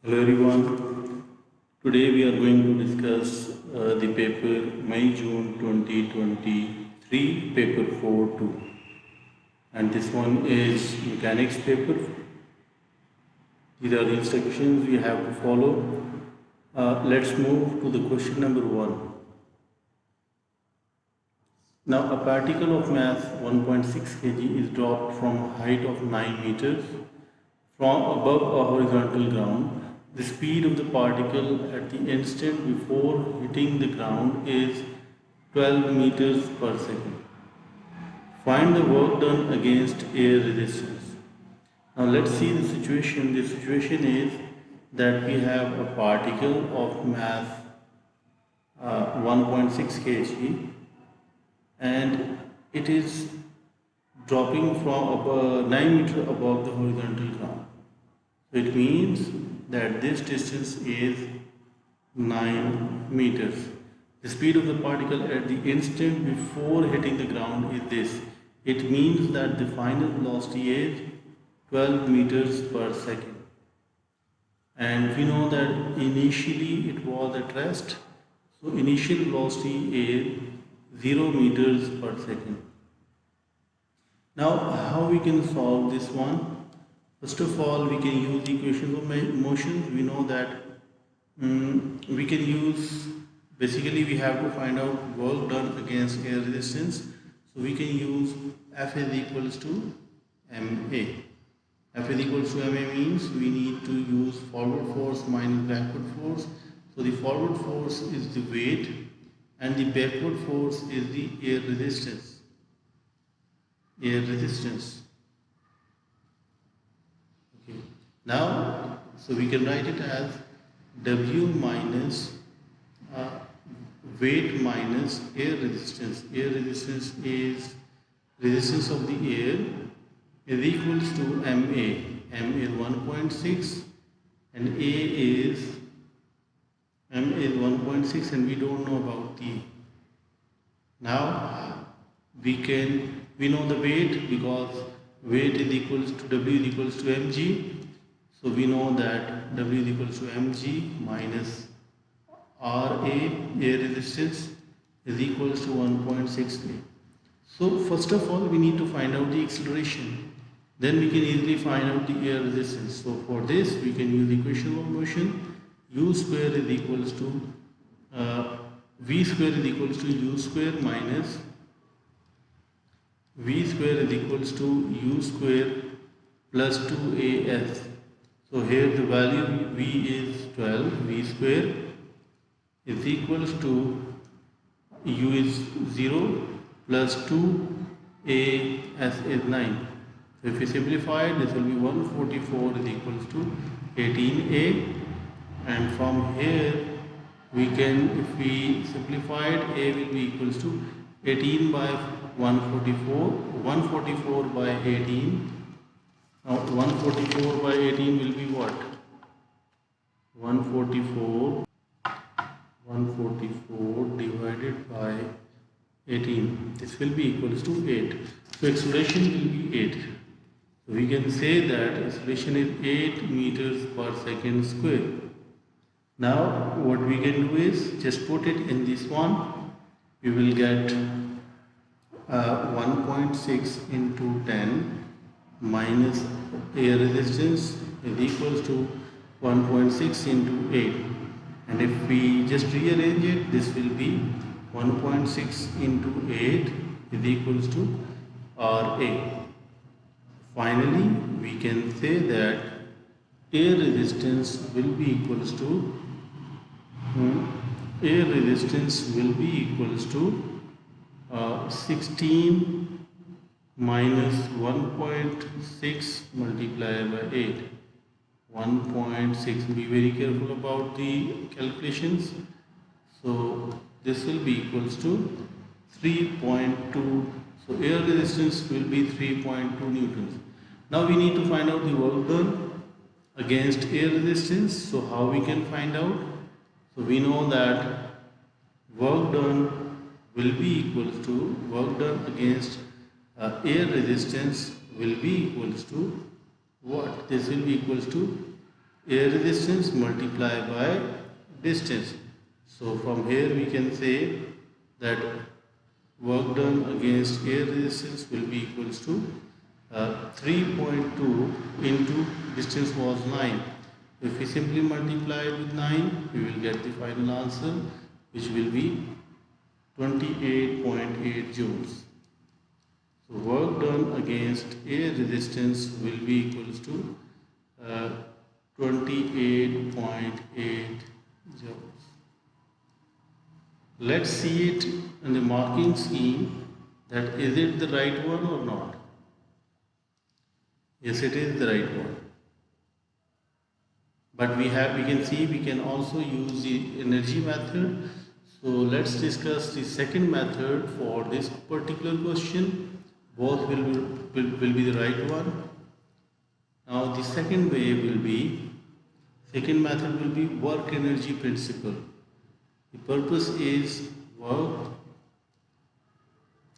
Hello everyone. Today we are going to discuss the paper May-June 2023 paper 4-2, and this one is mechanics paper. These are the instructions we have to follow. Let's move to the question number 1. Now a particle of mass 1.6 kg is dropped from a height of 9 meters from above a horizontal ground. The speed of the particle at the instant before hitting the ground is 12 meters per second. Find the work done against air resistance. Now let's see the situation. The situation is that we have a particle of mass 1.6 kg and it is dropping from 9 meters above the horizontal ground. So it means that this distance is 9 meters. The speed of the particle at the instant before hitting the ground is this. It means that the final velocity is 12 meters per second. And we know that initially it was at rest. So initial velocity is 0 meters per second. Now how we can solve this one? First of all, we can use the equation of motion. We know that we can use, basically we have to find out work done against air resistance. So we can use F is equals to ma. F is equals to ma means we need to use forward force minus backward force. So the forward force is the weight and the backward force is the air resistance. Now, so we can write it as W minus weight minus air resistance. Air resistance is resistance of the air is equals to MA. M is 1.6 and A is M is 1.6 and we don't know about T. Now we know the weight because weight is equals to W is equals to mg. So we know that W is equals to mg minus Ra, air resistance, is equals to 1.6 k. So first of all we need to find out the acceleration. Then we can easily find out the air resistance. So for this we can use the equation of motion. U square is equals to V square is equals to U square minus V square is equals to U square plus 2AS. So here the value V is 12, V square is equals to U is 0 plus 2AS is 9. So if we simplify it, this will be 144 is equals to 18A, and from here we can, if we simplify it, A will be equals to 18 by 144, 144 by 18. Now 144 by 18 will be what? 144 divided by 18. This will be equals to 8. So acceleration will be 8. So we can say that acceleration is 8 meters per second square. Now what we can do is just put it in this one. We will get 1.6 into 10 minus air resistance is equals to 1.6 into 8, and if we just rearrange it, this will be 1.6 into 8 is equals to Ra. Finally we can say that air resistance will be equals to 16 minus 1.6 multiplied by 8. 1.6, be very careful about the calculations. So this will be equals to 3.2. So air resistance will be 3.2 newtons. Now we need to find out the work done against air resistance. So how we can find out? So we know that work done will be equals to work done against air resistance will be equals to what? This will be equals to air resistance multiplied by distance. So from here we can say that work done against air resistance will be equals to 3.2 into distance was 9. If we simply multiply it with 9, we will get the final answer, which will be 28.8 joules. So work done against air resistance will be equals to 28.8 joules. Let's see it in the marking scheme, that is it the right one or not. Yes, it is the right one. But we can see we can also use the energy method. So let's discuss the second method for this particular question. Both will be the right one. Now the second method will be work energy principle. The purpose is work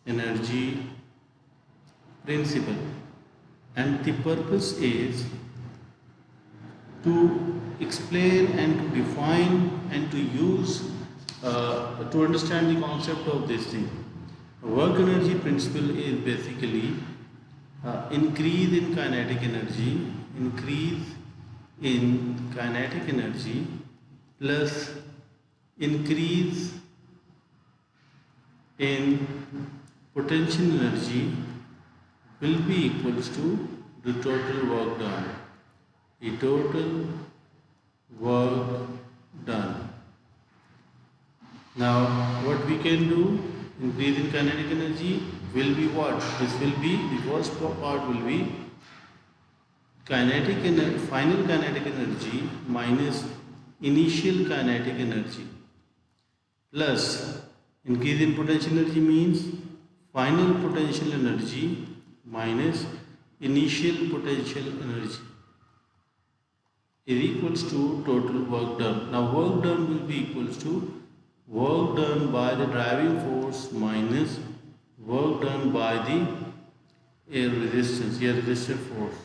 energy principle, and the purpose is to explain and to define and to use to understand the concept of this thing. Work energy principle is basically increase in kinetic energy plus increase in potential energy will be equals to the total work done. The total work done. Now, what we can do, increase in kinetic energy will be what? This will be, the first part will be final kinetic energy minus initial kinetic energy, plus increase in potential energy means final potential energy minus initial potential energy is equals to total work done. Now work done will be equals to work done by the driving force minus work done by the air resistant force.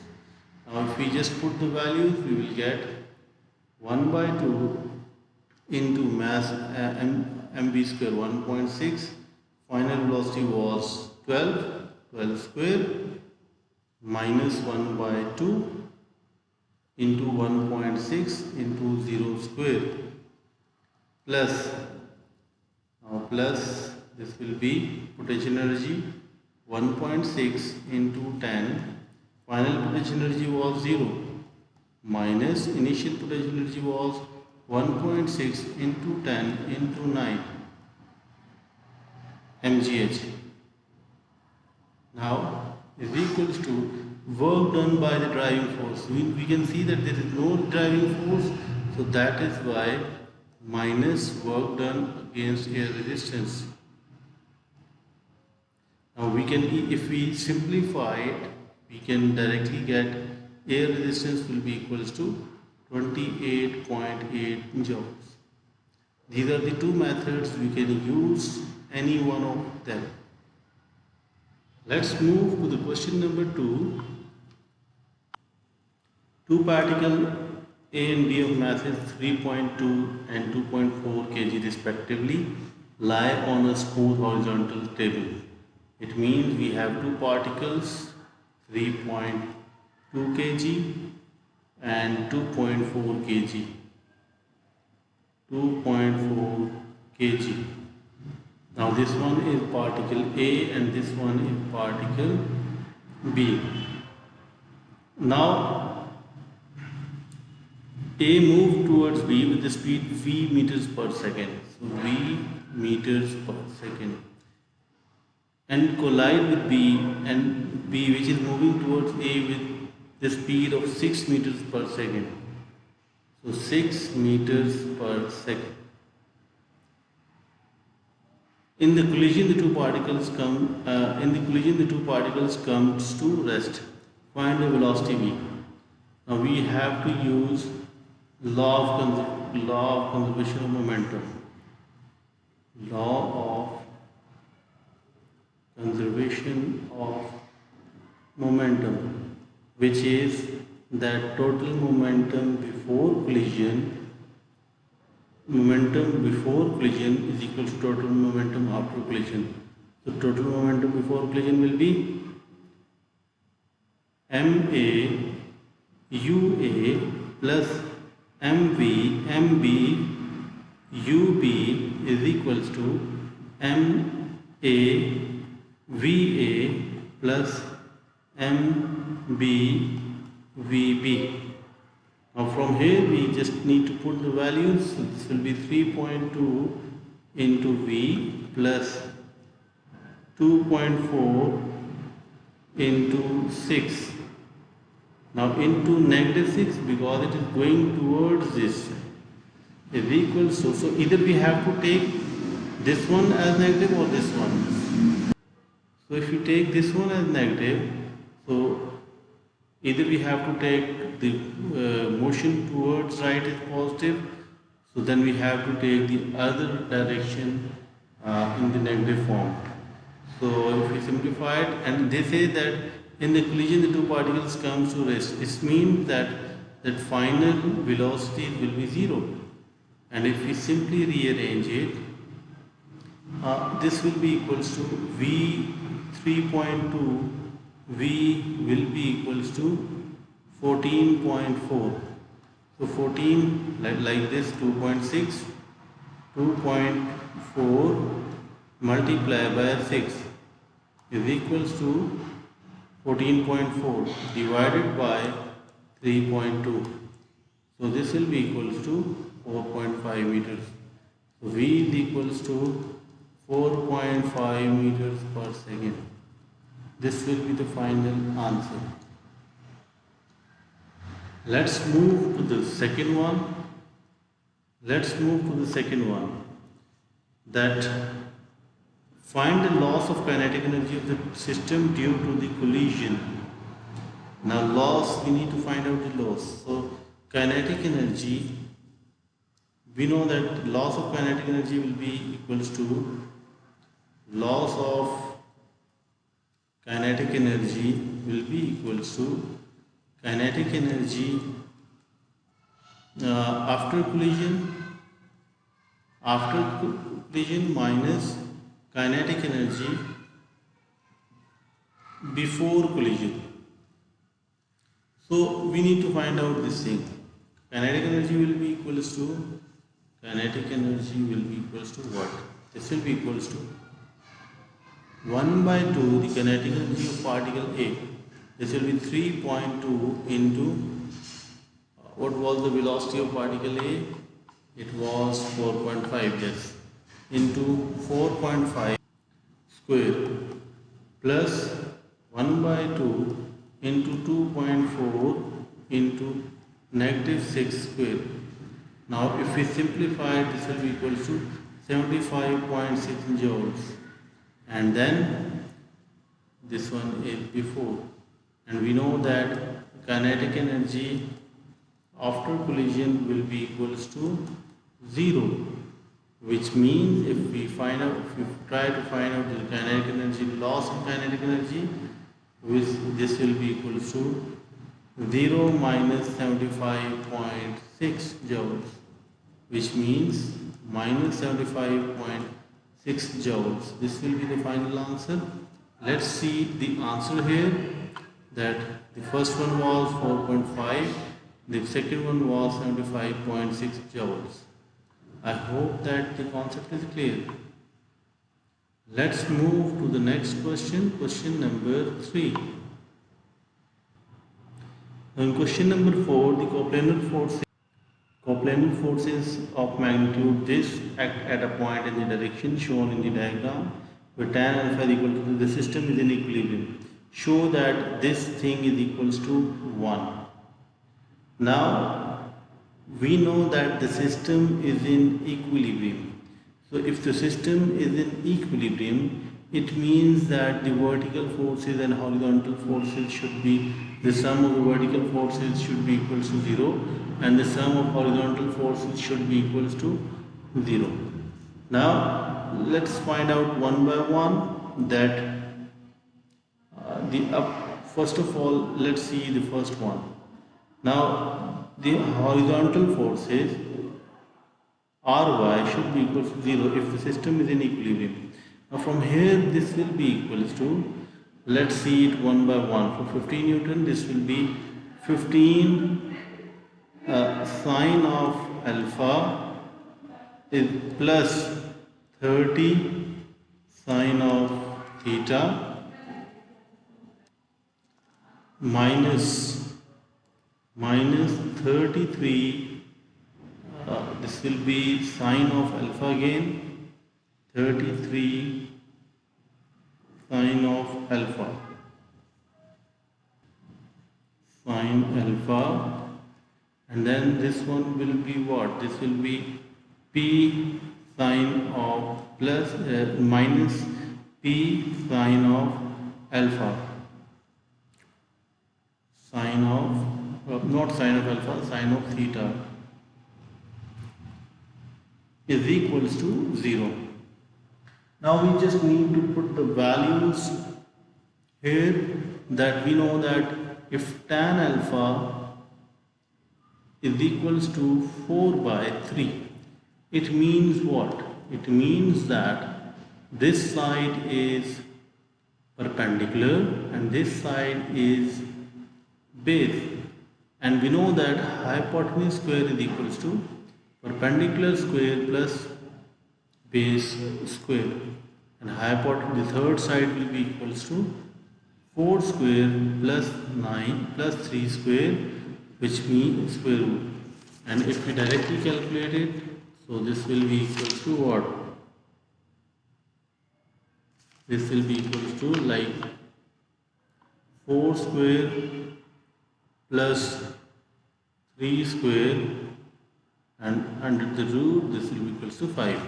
Now if we just put the values, we will get 1 by 2 into mass mv square 1.6. Final velocity was 12 square minus 1 by 2 into 1.6 into 0 square plus this will be potential energy 1.6 into 10. Final potential energy was 0 minus initial potential energy was 1.6 into 10 into 9 mgh. Now is equals to work done by the driving force. We can see that there is no driving force, so that is why minus work done against air resistance. Now we can, if we simplify it, we can directly get air resistance will be equals to 28.8 joules. These are the two methods, we can use any one of them. Let's move to the question number 2. Two particle A and B of mass is 3.2 and 2.4 kg respectively lie on a smooth horizontal table. It means we have two particles 3.2 kg and 2.4 kg. 2.4 kg. Now this one is particle A and this one is particle B. Now A moved towards B with the speed v meters per second. So v meters per second. And collide with B, and B which is moving towards A with the speed of 6 meters per second. So 6 meters per second. In the collision, the two particles comes to rest. Find the velocity v. Now we have to use law of conservation of momentum. Law of conservation of momentum, which is that total momentum before collision is equal to total momentum after collision. So total momentum before collision will be MA UA plus MB UB is equals to MA VA plus MB VB. Now from here we just need to put the values. So this will be 3.2 into V plus 2.4 into 6. Now into -6 because it is going towards this is equals to, so either we have to take this one as negative or this one. So if you take this one as negative, so either we have to take the motion towards right is positive, so then we have to take the other direction in the negative form. So if we simplify it, and they say that in the collision the two particles comes to rest, it means that final velocity will be 0. And if we simply rearrange it, this will be equals to V 3.2, V will be equals to 14.4. So 14 like this, 2.6, 2.4 multiplied by 6 is equals to 14.4 divided by 3.2. So this will be equals to 4.5 meters. So V is equals to 4.5 meters per second. This will be the final answer. Let's move to the second one. That find the loss of kinetic energy of the system due to the collision. Now loss, we need to find out the loss. So kinetic energy, we know that loss of kinetic energy will be equals to loss of kinetic energy will be equals to kinetic energy after collision minus kinetic energy before collision. So we need to find out this thing. Kinetic energy will be equals to what? This will be equals to 1 by 2 the kinetic energy of particle A. This will be 3.2 into what was the velocity of particle A? It was 4.5, yes, into 4.5 square plus 1 by 2 into 2.4 into -6 square. Now if we simplify it, this will be equal to 75.6 joules, and then this one is before, and we know that kinetic energy after collision will be equals to 0, which means if we try to find out the kinetic energy, loss of kinetic energy, this will be equals to 0 minus 75.6 joules, which means minus 75.6 joules. This will be the final answer. Let's see the answer here, that the first one was 4.5, the second one was 75.6 joules. I hope that the concept is clear. Let's move to the next question, question number 3. In question number 4, the coplanar forces of magnitude this act at a point in the direction shown in the diagram where tan alpha is equal to the system is in equilibrium. Show that this thing is equals to 1. Now we know that the system is in equilibrium. So if the system is in equilibrium, it means that the vertical forces and horizontal forces should be, the sum of the vertical forces should be equals to 0 and the sum of horizontal forces should be equals to 0. Now let's find out one by one that first of all, let's see the first one. Now the horizontal forces Ry should be equal to 0 if the system is in equilibrium. Now from here this will be equals to, let's see it one by one. For 15 Newton this will be 15 sine of alpha is plus 30 sine of theta minus 33, this will be sine of alpha again, 33 sine of alpha, sine alpha, and then this one will be what? This will be p sine of plus minus p sine of alpha, sine of not sine of alpha, sine of theta is equals to 0. Now we just need to put the values here, that we know that if tan alpha is equals to 4 by 3, it means what? It means that this side is perpendicular and this side is base, and we know that hypotenuse square is equals to perpendicular square plus base square, and hypotenuse, the third side will be equals to 4 square plus 9 plus 3 square, which means square root. And if we directly calculate it, so this will be equals to what? This will be equals to like 4 square plus 3 square, and under the root this will be equals to 5.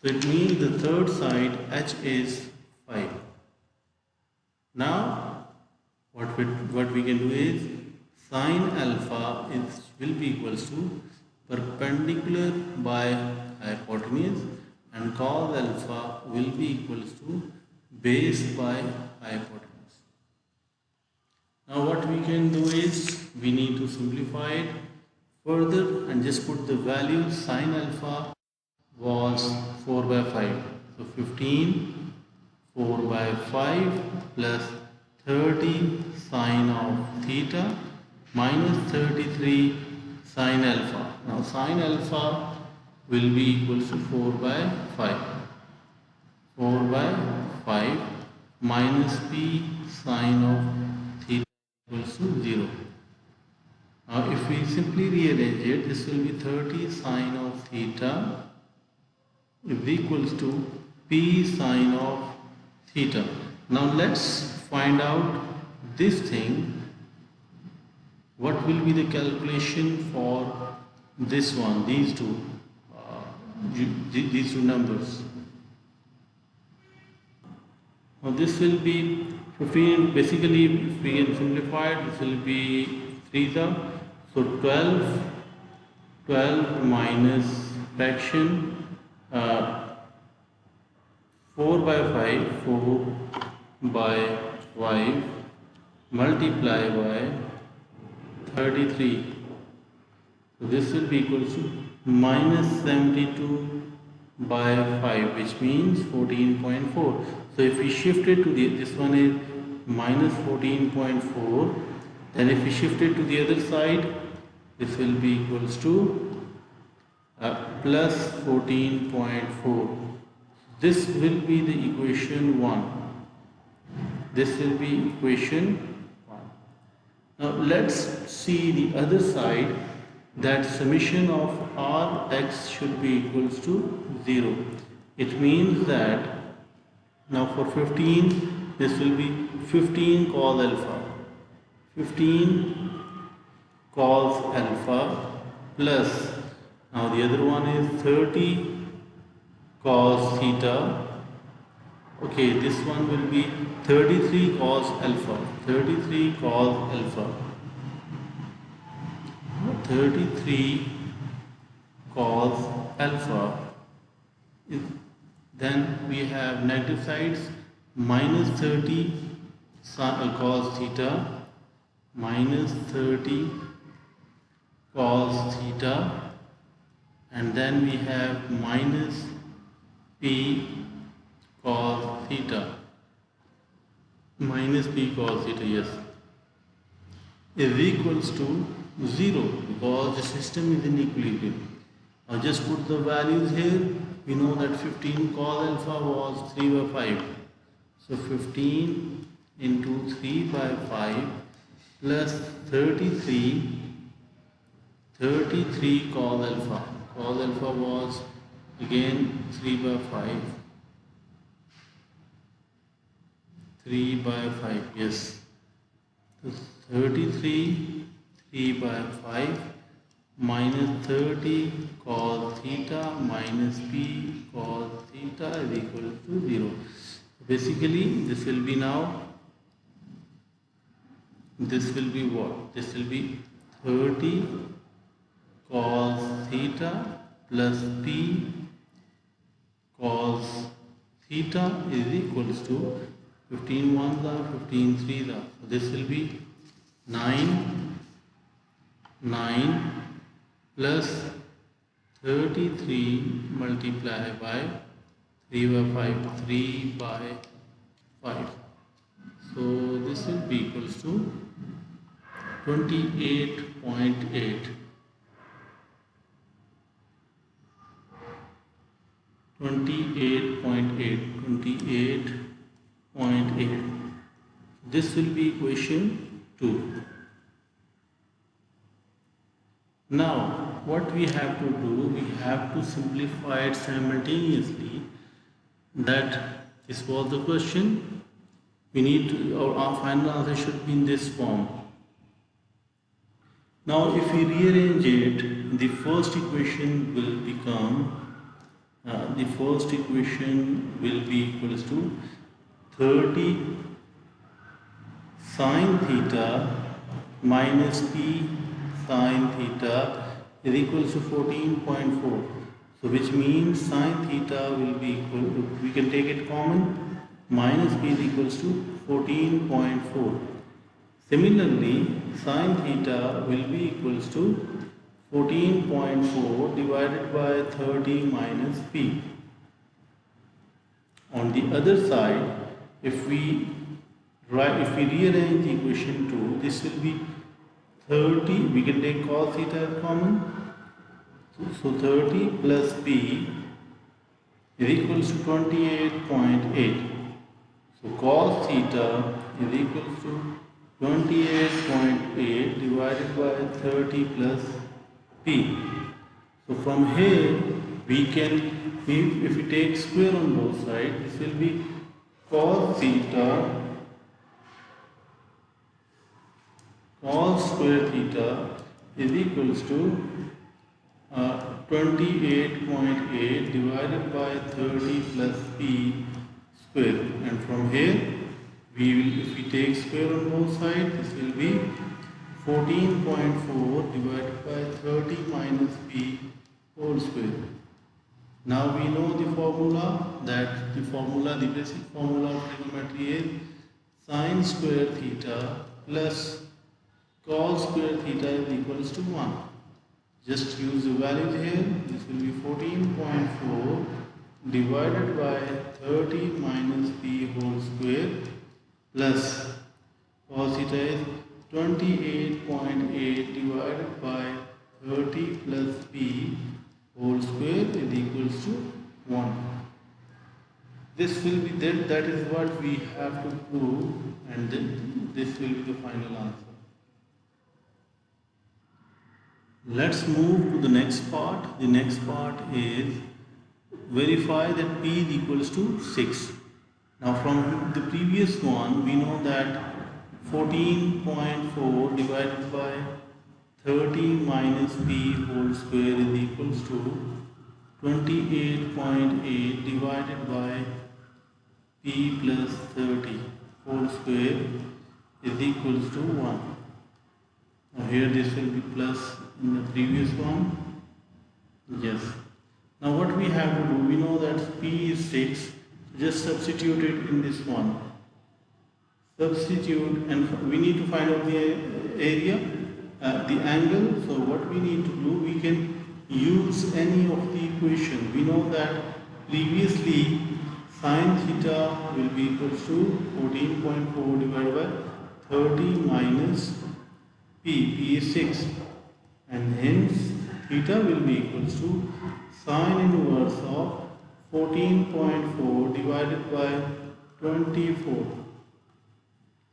So it means the third side h is 5. Now what we can do is sine alpha will be equals to perpendicular by hypotenuse, and cos alpha will be equals to base by hypotenuse. Now what we can do is we need to simplify it further and just put the value. Sine alpha was 4 by 5, so 15 4 by 5 plus 30 sine of theta minus 33 sine alpha. Now sine alpha will be equals to 4 by 5, 4 by 5 minus p sine of theta equals to 0. Now if we simply rearrange it, this will be 30 sine of theta is equals to p sine of theta. Now let's find out this thing. What will be the calculation for this one, these two numbers? Now this will be 15, basically if we can simplify it, this will be 3 so 12 minus fraction 4 by 5, 4 by 5 multiply by 33. So this will be equal to minus 72 by 5, which means 14.4. So if we shift it to this one is minus 14.4, then if we shift it to the other side, this will be equals to plus 14.4. This will be the equation 1. This will be equation 1. Now let's see the other side, that summation of Rx should be equals to 0. It means that now for 15, this will be 15 cos alpha. 15 cos alpha plus, now the other one is 30 cos theta. Okay, this one will be 33 cos alpha. 33 cos alpha. 33 cos alpha. Then we have negative sides, minus 30 cos theta minus 30 cos theta, and then we have minus p cos theta, yes, is equals to 0 because the system is in equilibrium. Now just put the values here. We know that 15 cos alpha was 3 by 5. So 15 into 3 by 5 plus 33 cos alpha. Cos alpha was again 3 by 5. 3 by 5, yes. So 33 3 by 5 minus 30 cos theta minus p cos theta is equal to 0. Basically this will be now, this will be what? This will be 30 cos theta plus p cos theta is equals to 15 ones are 15 threes are. So this will be 9 plus 33 multiplied by 3 by 5, 3 by 5. So this will be equals to 28.8. 28.8. This will be equation 2. Now what we have to do, we have to simplify it simultaneously. That this was the question. We need to, our final answer should be in this form. Now if we rearrange it, the first equation will become equals to 30 sin theta minus p sin theta is equals to 14.4. So which means sin theta will be equal to, we can take it common, minus p is equals to 14.4. Similarly, sin theta will be equals to 14.4 divided by 30 minus p. On the other side, if we rearrange the equation 2, this will be 30, we can take cos theta as common. So 30 plus p is equals to 28.8. So cos theta is equals to 28.8 divided by 30 plus p. So from here we can, if we take square on both sides, this will be cos square theta is equals to 28.8 divided by 30 plus p square, and from here we will, if we take square on both sides, this will be 14.4 divided by 30 minus p whole square. Now we know the formula, the basic formula of trigonometry is sin square theta plus cos square theta is equals to 1. Just use the values here. This will be 14.4 divided by 30 minus p whole square plus cos theta is 28.8 divided by 30 plus p whole square is equals to 1. This will be that is what we have to prove, and then this will be the final answer. Let's move to the next part. The next part is verify that p is equals to 6. Now from the previous one we know that 14.4 divided by 30 minus p whole square is equals to 28.8 divided by p plus 30 whole square is equals to 1. Now here this will be plus in the previous one. Yes. Now what we have to do, we know that p is 6. Just substitute it in this one. Substitute, and we need to find out the area. the angle. So what we need to do, we can use any of the equation. We know that previously sine theta will be equals to 14.4 divided by 30 minus p is 6, and hence theta will be equals to sine inverse of 14.4 divided by 24.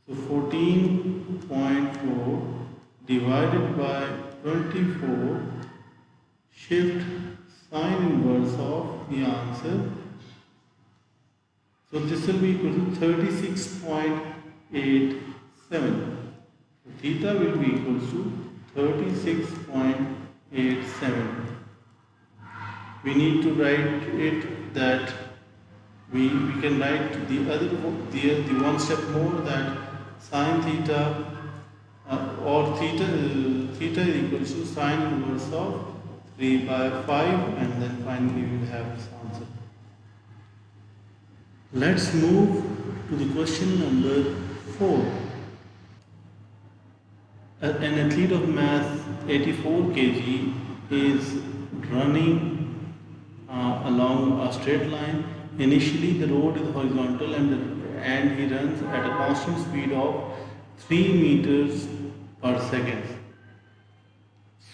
So 14.4 divided by 24, shift sine inverse of the answer. So this will be equal to 36.87. So theta will be equal to 36.87. We need to write it that we can write the one step more, that sine theta or theta is equals to sine inverse of 3 by 5, and then finally we will have this answer. Let's move to the question number 4. An athlete of mass 84 kg is running along a straight line. Initially the road is horizontal and he runs at a constant speed of 3 meters per second.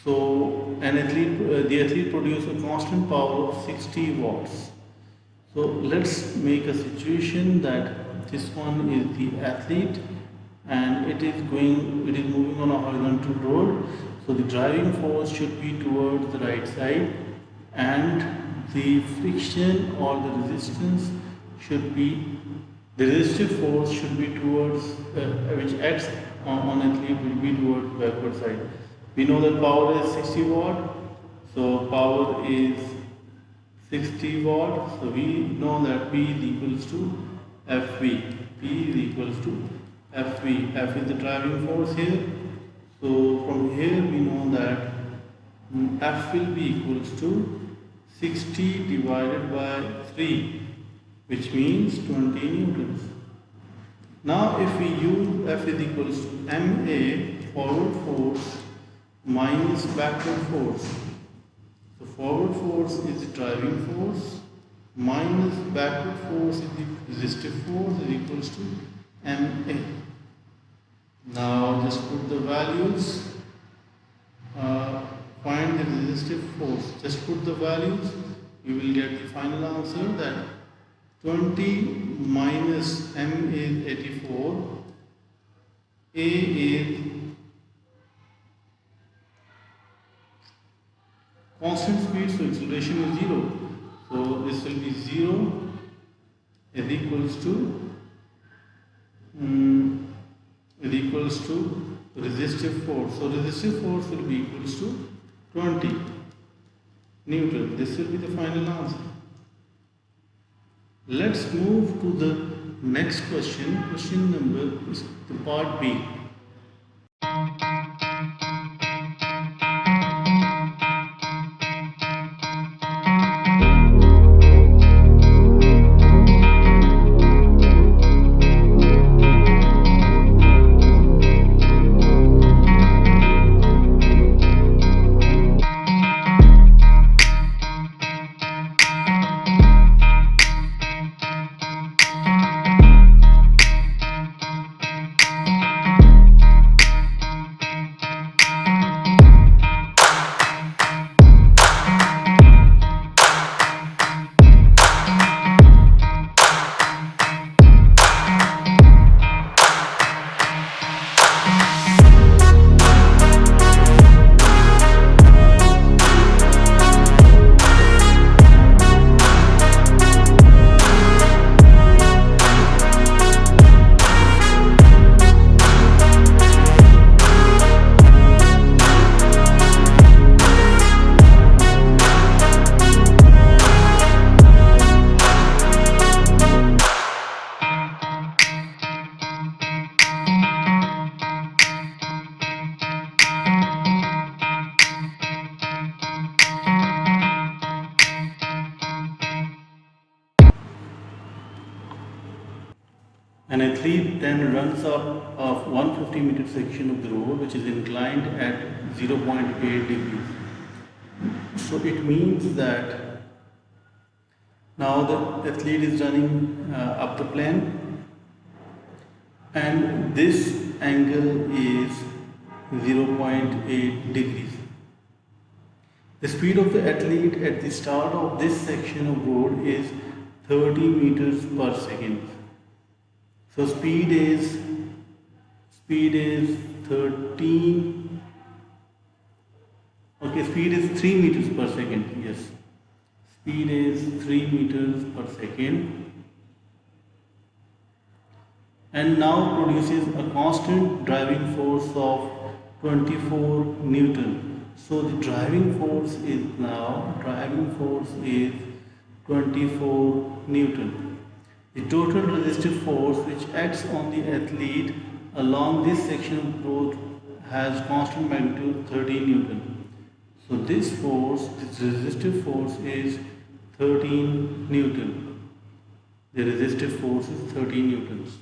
So the athlete produces a constant power of 60 watts. So let's make a situation that this one is the athlete and it is moving on a horizontal road. So the driving force should be towards the right side, and the friction or the resistance should be, the resistive force should be towards which acts on athlete will be towards backward side. We know that power is 60 watt, so power is 60 watt. So we know that P is equals to FV. P is equals to FV. F is the driving force here. So from here we know that F will be equals to 60 divided by 3, which means 20 newtons. Now if we use F is equals to MA, forward force, minus backward force. So forward force is the driving force, minus backward force is the resistive force, is equals to MA. Now just put the values, find the resistive force, just put the values, you will get the final answer that 20 minus M is 84, A is constant speed, so acceleration is 0. So this will be 0 is equals to resistive force. So resistive force will be equals to 20 Newton. This will be the final answer. Let's move to the next question. Question number is the part B. athlete then runs up a 150-meter section of the road which is inclined at 0.8 degrees. So it means that now the athlete is running up the plane, and this angle is 0.8 degrees. The speed of the athlete at the start of this section of road is 30 meters per second. So speed is 13. Okay, speed is 3 meters per second. Yes, speed is 3 meters per second, and now produces a constant driving force of 24 Newton. So the driving force is 24 Newton. The total resistive force which acts on the athlete along this section of road has constant magnitude 13 Newton. So this resistive force is 13 Newton. The resistive force is 13 Newtons.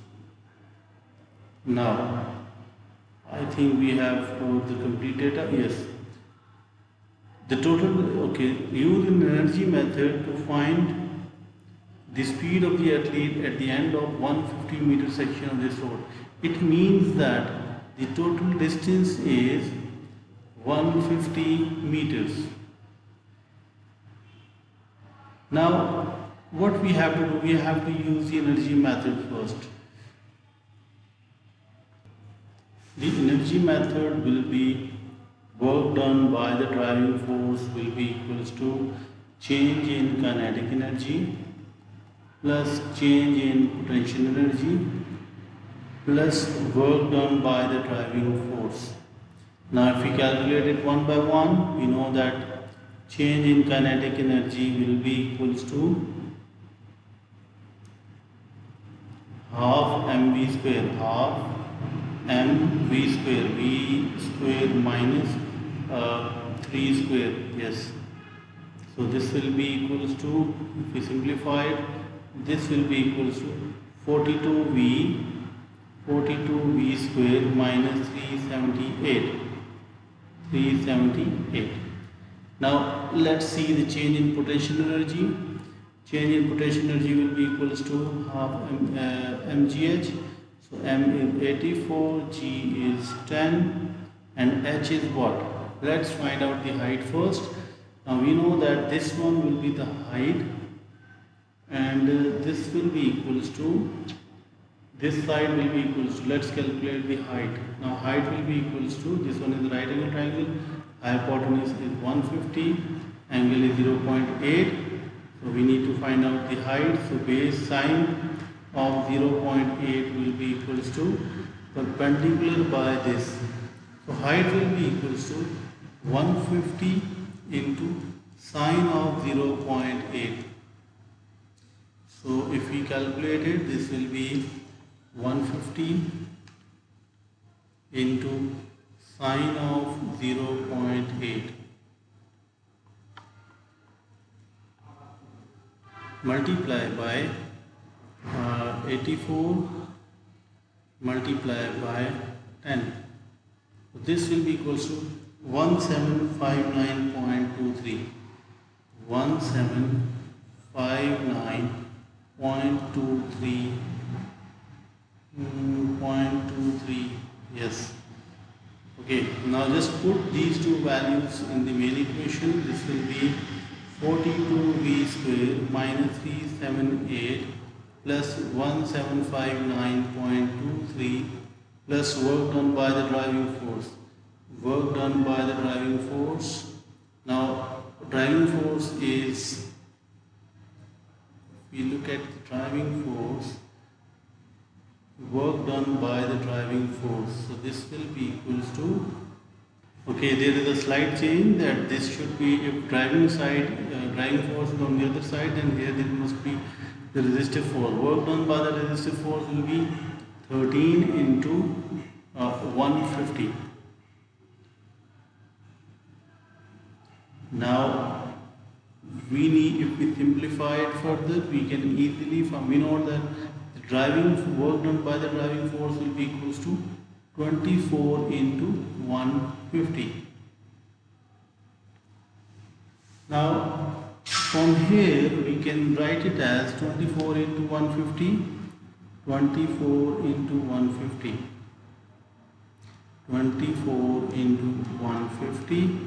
Now, I think we have the complete data. Yes. The total, use an energy method to find the speed of the athlete at the end of 150-meter section of this road. It means that the total distance is 150 meters. Now, what we have to do, we have to use the energy method first. The energy method will be work done by the driving force will be equals to change in kinetic energy plus change in potential energy plus work done by the driving force. Now if we calculate it one by one, we know that change in kinetic energy will be equals to half mv square, half mv square, v square minus 3 square. Yes, so this will be equals to, if we simplify it, this will be equals to 42v square minus 378. Now let's see the change in potential energy. Change in potential energy will be equals to half mgh. So m is 84, g is 10, and h is what? Let's find out the height first. Now we know that this one will be the height, and this will be equals to, this side will be equals to, let's calculate the height. Now height will be equals to, this one is the right angle triangle, hypotenuse is 150, angle is 0.8. So we need to find out the height. So base sine of 0.8 will be equals to perpendicular by this. So height will be equals to 150 into sine of 0.8. So if we calculate it, this will be 150 into sine of 0.8 multiply by 84 multiply by 10. So this will be equals to 1759.23. 1759.23. Yes. Okay, now just put these two values in the main equation. This will be 42v square minus 378 plus 1759.23 plus work done by the driving force. Work done by the driving force. Now driving force is, if we look at the driving force, work done by the driving force. So this will be equals to, okay, there is a slight change that this should be, if driving force is on the other side, then here there must be the resistive force. Work done by the resistive force will be 13 into 150. Now we need, if we simplify it further, we can easily, we know that the driving work done by the driving force will be equals to 24 into 150. Now from here we can write it as 24 into 150, 24 into 150, 24 into 150.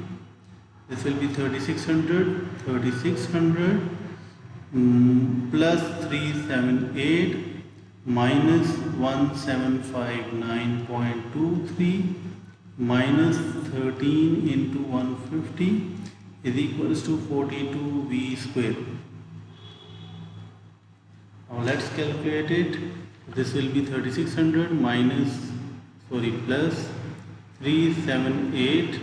This will be 3600, 3600 plus 378 minus 1759.23 minus 13 into 150 is equals to 42V square. Now let's calculate it. This will be 3600 plus 378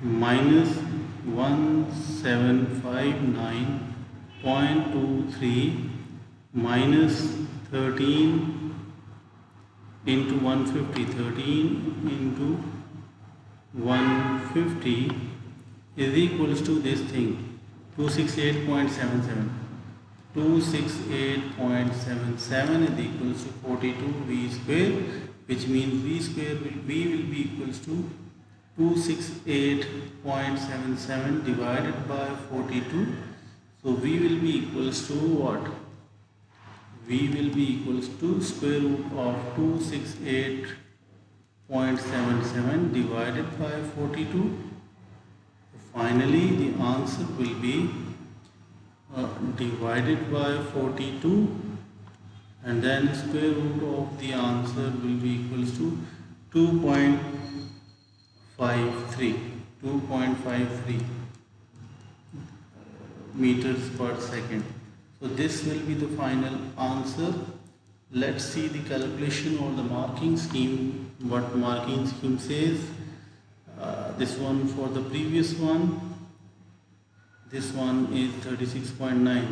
minus 1759.23 minus 13 into 150, 13 into 150 is equals to this thing, 268.77. 268.77 is equals to 42V square, which means V will be equals to 268.77 divided by 42. So V will be equals to what? V will be equals to square root of 268.77 divided by 42. Finally, the answer will be divided by 42, and then square root of the answer will be equals to 2.53 meters per second. So this will be the final answer. Let's see the calculation or the marking scheme, what marking scheme says. This one for the previous one, this one is 36.9,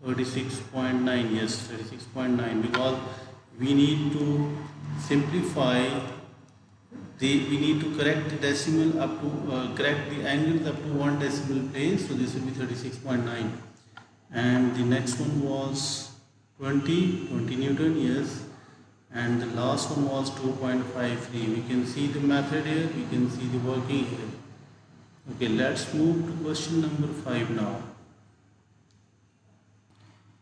36.9, yes, 36.9, because we need to simplify we need to correct the decimal up to correct the angles up to 1 decimal place. So this will be 36.9, and the next one was 20 Newton, yes, and the last one was 2.53. We can see the method here, we can see the working here. Okay, let's move to question number 5 now.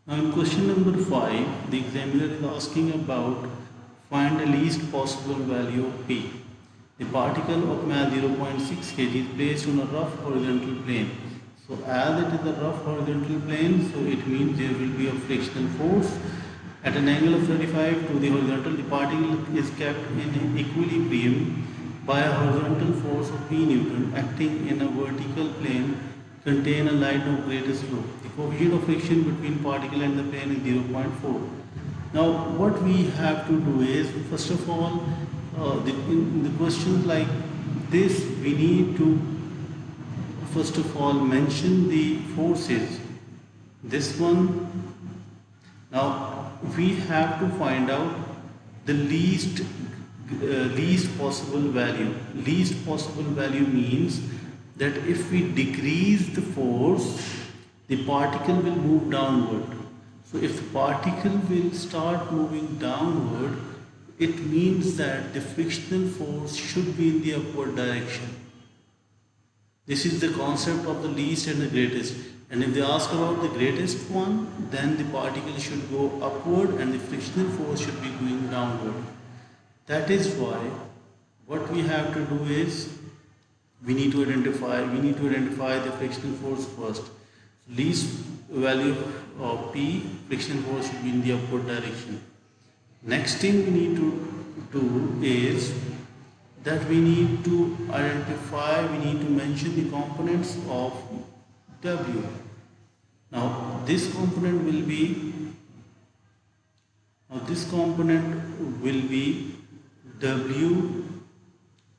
Now in question number 5, the examiner is asking about find the least possible value of P. The particle of mass 0.6 kg is placed on a rough horizontal plane. So as it is a rough horizontal plane, so it means there will be a frictional force at an angle of 35 to the horizontal. The particle is kept in equilibrium by a horizontal force of P Newton acting in a vertical plane contain a line of greater slope. The coefficient of friction between particle and the plane is 0.4. Now what we have to do is, first of all, in the questions like this, we need to first of all mention the forces. This one, now we have to find out the least possible value. Least possible value means that if we decrease the force, the particle will move downward. So if the particle will start moving downward, it means that the frictional force should be in the upward direction. This is the concept of the least and the greatest. And if they ask about the greatest one, then the particle should go upward and the frictional force should be going downward. That is why what we have to do is we need to identify the frictional force first. Least value of P, frictional force should be in the upward direction. Next thing we need to do is that we need to mention the components of W. Now this component will be W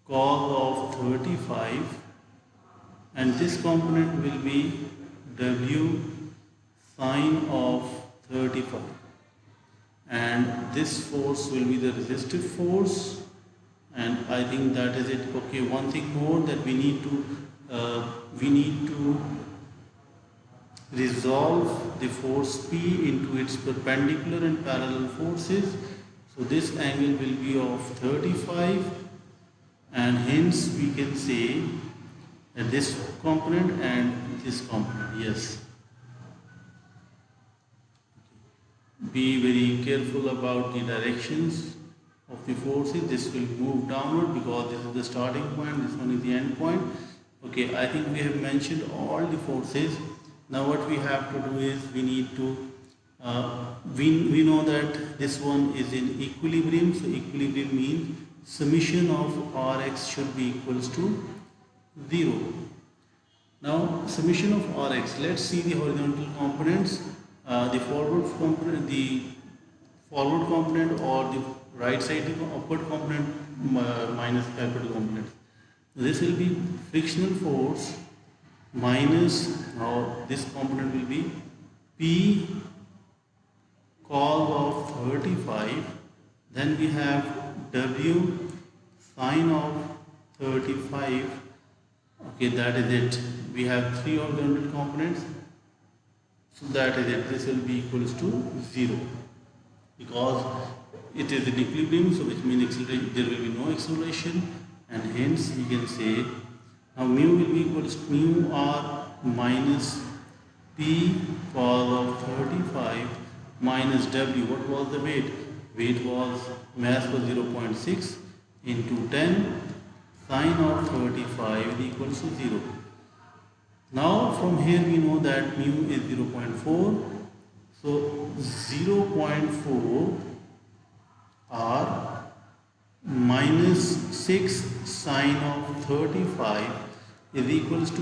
cos of 35, and this component will be W sine of 35, and this force will be the resistive force, and I think that is it. Okay, one thing more, that we need to resolve the force P into its perpendicular and parallel forces. So this angle will be of 35, and hence we can say that this component and this component. Yes. Be very careful about the directions of the forces. This will move downward because this is the starting point, this one is the end point. Okay, I think we have mentioned all the forces. Now what we have to do is we need to we know that this one is in equilibrium. So equilibrium means summation of Rx should be equals to 0. Now summation of Rx, let's see the horizontal components. The forward component or the right side upward component minus backward component. This will be frictional force minus, now this component will be P cos of 35, then we have W sine of 35. Okay, that is it. We have three horizontal components. So that is it. This will be equals to 0 because it is in equilibrium, so which means there will be no acceleration, and hence we can say now mu will be equals to mu r minus P cos of 35 minus W. What was the weight? Weight was, mass was 0.6 into 10 sine of 35 is equals to 0. Now from here we know that mu is 0.4. So 0.4 r minus 6 sine of 35 is equals to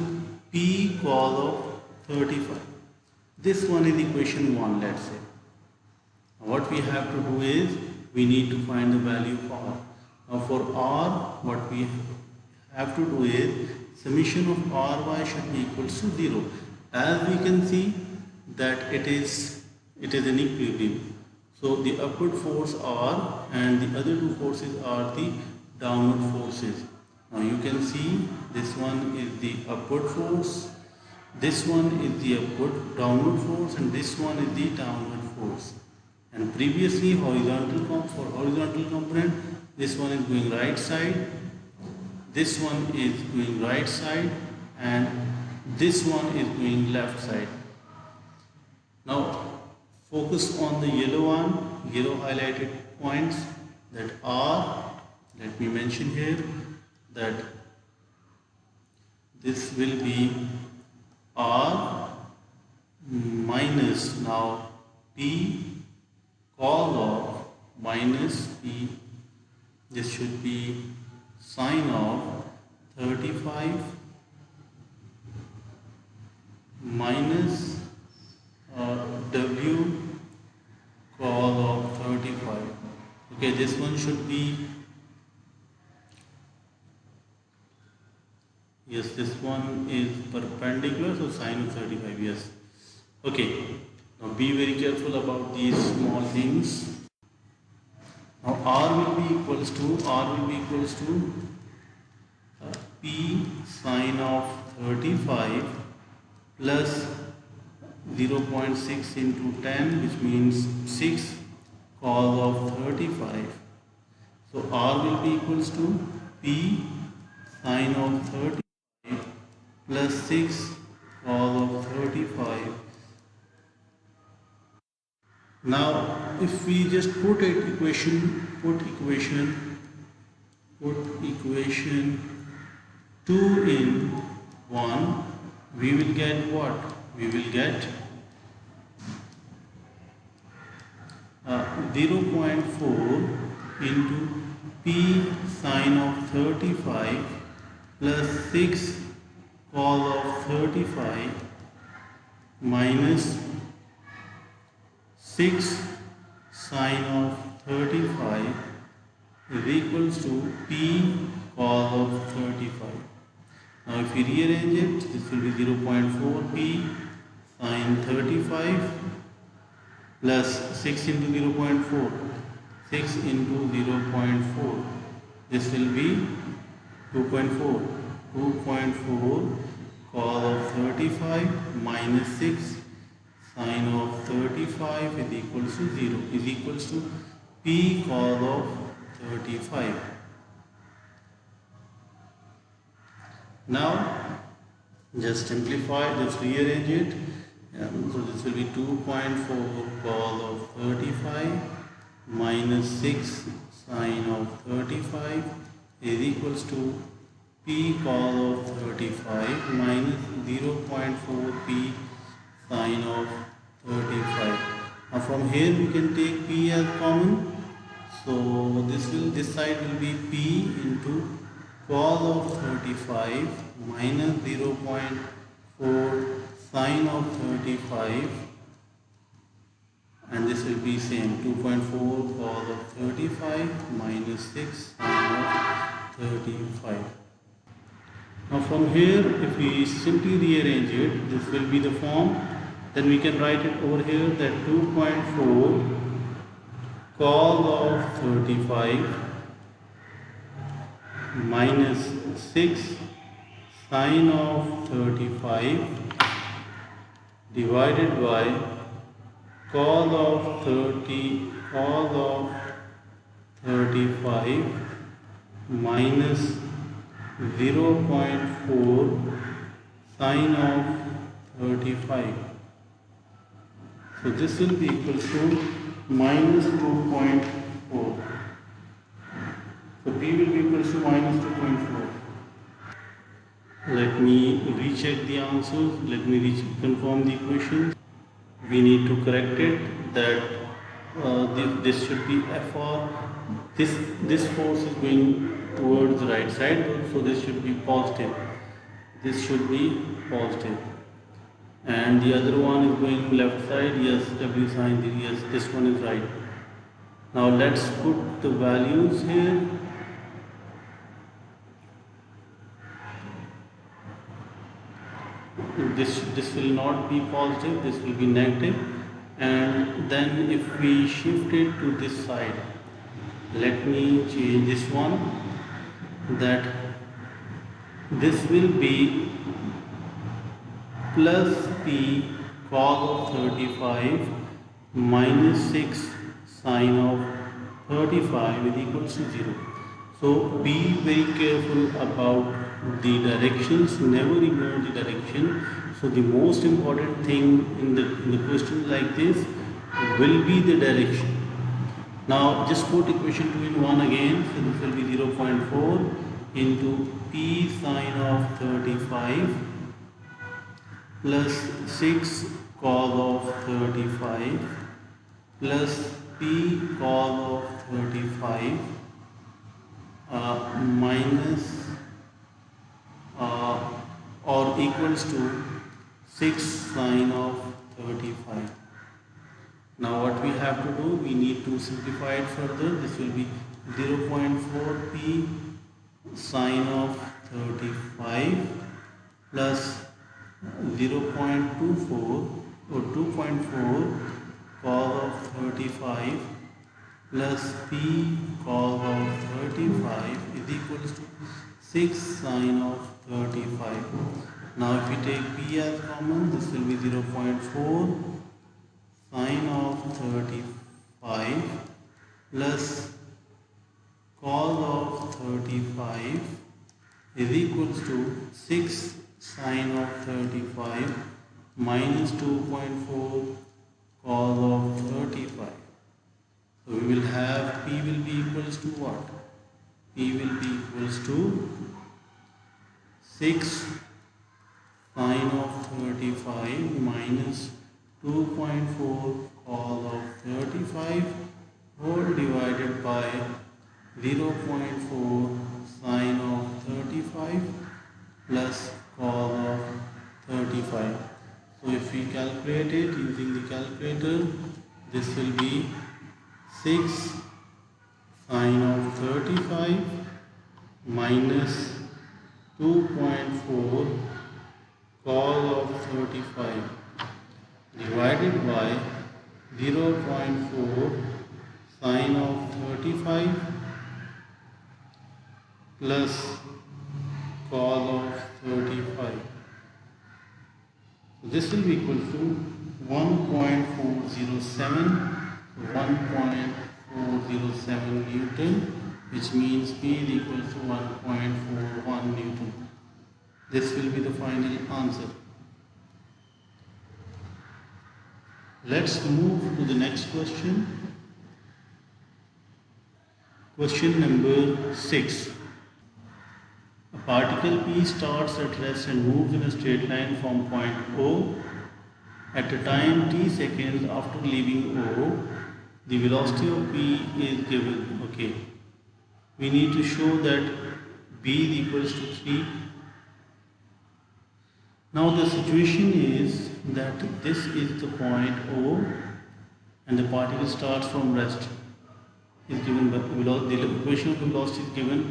P cos of 35. This one is equation 1, let's say. What we have to do is we need to find the value of r. Now for r, what we have to do is summation of ry should be equals to 0. As we can see that it is in equilibrium. So the upward force R and the other two forces are the downward forces. Now you can see this one is the upward force, this one is the downward force, and this one is the downward force. And previously for horizontal component, this one is going right side, this one is going right side, and this one is going left side. Now focus on the yellow highlighted points that are, let me mention here that this will be R minus, now P cos of minus P, this should be sine of 35 minus W cos of 35. Okay, this one should be, yes, this one is perpendicular, so sine of 35, yes. Okay, now be very careful about these small things. Now R will be equals to P sine of 35 plus 0.6 into 10, which means 6 cos of 35. So R will be equals to P sine of 35 plus 6 cos of 35. Now if we just put equation 2 in 1, we will get what? We will get 0.4 into P sine of 35 plus 6 cos of 35 minus 6 sine of 35 is equals to P cos of 35. Now if we rearrange it, this will be 0.4 P sine 35 plus 6 into 0.4, 6 into 0.4, this will be 2.4 cos of 35 minus 6 sine of 35 is equals to 0 is equals to p cos of 35. Now just simplify, just rearrange it. So this will be 2.4 cos of 35 minus 6 sine of 35 is equals to p cos of 35 minus 0.4 p sine of 35. Now from here we can take p as common. So this side will be p into cos of 35 minus 0.4 sine of 35, and this will be same 2.4 cos of 35 minus 6 sine of 35. Now from here, if we simply rearrange it, this will be the form. Then we can write it over here that 2.4 cos of 35 minus 6 sine of 35 divided by cos of 35 minus 0.4 sine of 35. So this will be equal to minus 2.4. So P will be equal to minus 2.4. Let me recheck the answers. Let me confirm the equation. We need to correct it that this should be FR. This force is going towards the right side, so this should be positive. This should be positive. And the other one is going left side. Yes, W sign. Yes, this one is right. Now let's put the values here. This will not be positive, this will be negative. And then if we shift it to this side, let me change this one, that this will be plus p cos of 35 minus 6 sine of 35 is equals to 0. So be very careful about the directions, never ignore the direction. So the most important thing in the question like this will be the direction. Now just put equation 2 in 1 again. So this will be 0.4 into p sine of 35 plus 6 cos of 35 plus p cos of 35 minus or equals to 6 sine of 35. Now what we have to do, we need to simplify it further. This will be 0.4 p sine of 35 plus 0.24 or 2.4 cos of 35 plus p cos of 35 is equals to 6 sine of 35. Now if we take p as common, this will be 0.4 sine of 35 plus cos of 35 is equals to 6 sine of 35 minus 2.4 cos of 35. So we will have P will be equals to what? P will be equals to 6 sine of 35 minus 2.4 cos of 35 whole divided by 0.4 sine of 35 plus cos of 35. So if we calculate it using the calculator, this will be 6 sine of 35 minus 2.4 cos of 35 divided by 0.4 sine of 35 plus cos of 35. So this will be equal to 1.407, 1.407 Newton, which means P is equal to 1.41 Newton. This will be the final answer. Let's move to the next question. Question number 6. A particle P starts at rest and moves in a straight line from point O at a time t seconds after leaving O. The velocity of P is given. Okay. We need to show that B is equals to 3. Now the situation is that this is the point O and the particle starts from rest. Is given by velocity, the equation of velocity is given.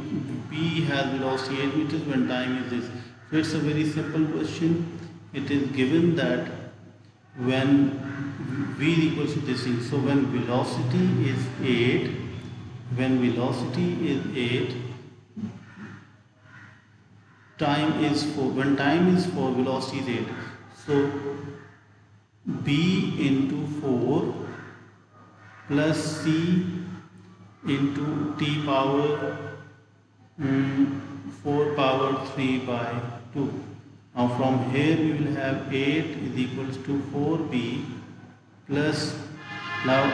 P has velocity 8 meters when time is this. So it's a very simple question. It is given that when v is equals to this thing. So when velocity is 8, time is 4. When time is 4, velocity is 8. So b into 4 plus c into t power 4 power 3 by 2. Now from here we will have 8 is equals to 4b plus, now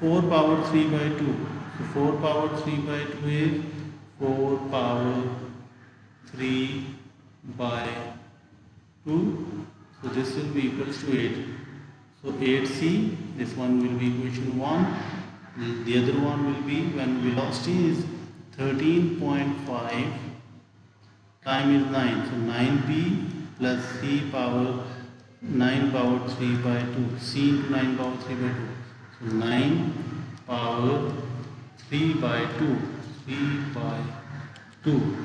4 power 3 by 2. So 4 power 3 by 2 is 4 power 3 by 2. So this will be equals to 8. So 8c, this one will be equation 1. The other one will be when velocity is 13.5, time is 9. So 9b plus c power 9 power 3 by 2. C into 9 power 3 by 2. So 9 power 3 by 2. 3 by 2.